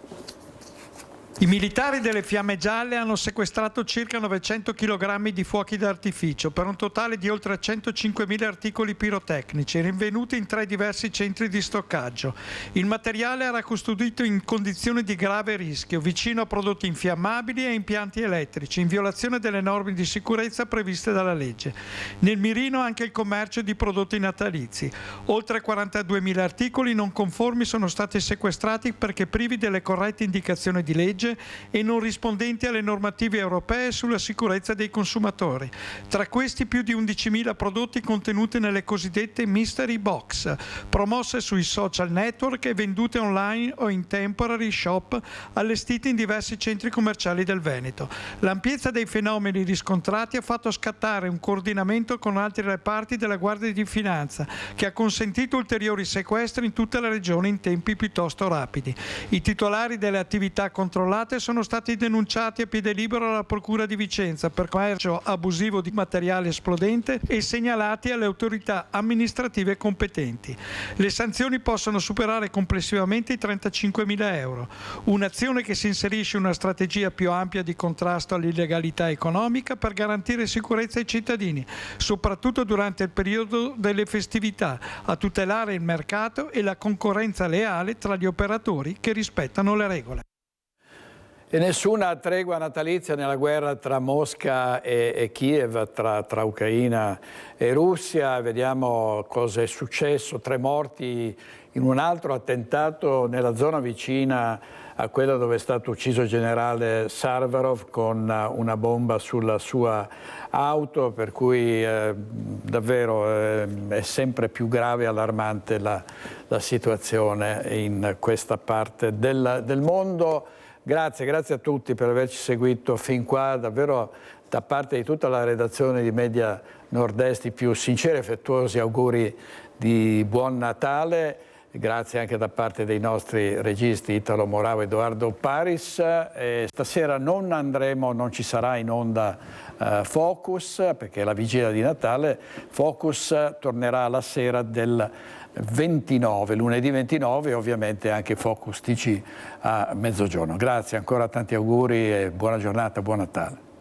I militari delle Fiamme Gialle hanno sequestrato circa 900 kg di fuochi d'artificio per un totale di oltre 105.000 articoli pirotecnici rinvenuti in 3 diversi centri di stoccaggio. Il materiale era custodito in condizioni di grave rischio, vicino a prodotti infiammabili e impianti elettrici, in violazione delle norme di sicurezza previste dalla legge. Nel mirino anche il commercio di prodotti natalizi. Oltre 42.000 articoli non conformi sono stati sequestrati perché privi delle corrette indicazioni di legge difettive e non rispondenti alle normative europee sulla sicurezza dei consumatori. Tra questi più di 11.000 prodotti contenuti nelle cosiddette mystery box, promosse sui social network e vendute online o in temporary shop allestiti in diversi centri commerciali del Veneto. L'ampiezza dei fenomeni riscontrati ha fatto scattare un coordinamento con altri reparti della Guardia di Finanza, che ha consentito ulteriori sequestri in tutta la regione in tempi piuttosto rapidi. I titolari delle attività controllate sono stati denunciati a piede libero alla Procura di Vicenza per commercio abusivo di materiale esplodente e segnalati alle autorità amministrative competenti. Le sanzioni possono superare complessivamente i 35.000 euro. Un'azione che si inserisce in una strategia più ampia di contrasto all'illegalità economica per garantire sicurezza ai cittadini, soprattutto durante il periodo delle festività, a tutelare il mercato e la concorrenza leale tra gli operatori che rispettano le regole. E nessuna tregua natalizia nella guerra tra Mosca e Kiev, tra Ucraina e Russia. Vediamo cosa è successo, 3 morti in un altro attentato nella zona vicina a quella dove è stato ucciso il generale Sarvarov con una bomba sulla sua auto, per cui davvero è sempre più grave e allarmante la situazione in questa parte del mondo. Grazie a tutti per averci seguito fin qua, davvero da parte di tutta la redazione di Media Nord-Est i più sinceri e affettuosi auguri di buon Natale. Grazie anche da parte dei nostri registi Italo Moravo e Edoardo Paris. Stasera non ci sarà in onda Focus, perché è la vigilia di Natale. Focus tornerà la sera del 29, lunedì 29, e ovviamente anche Focus TG a mezzogiorno. Grazie, ancora tanti auguri e buona giornata, buon Natale.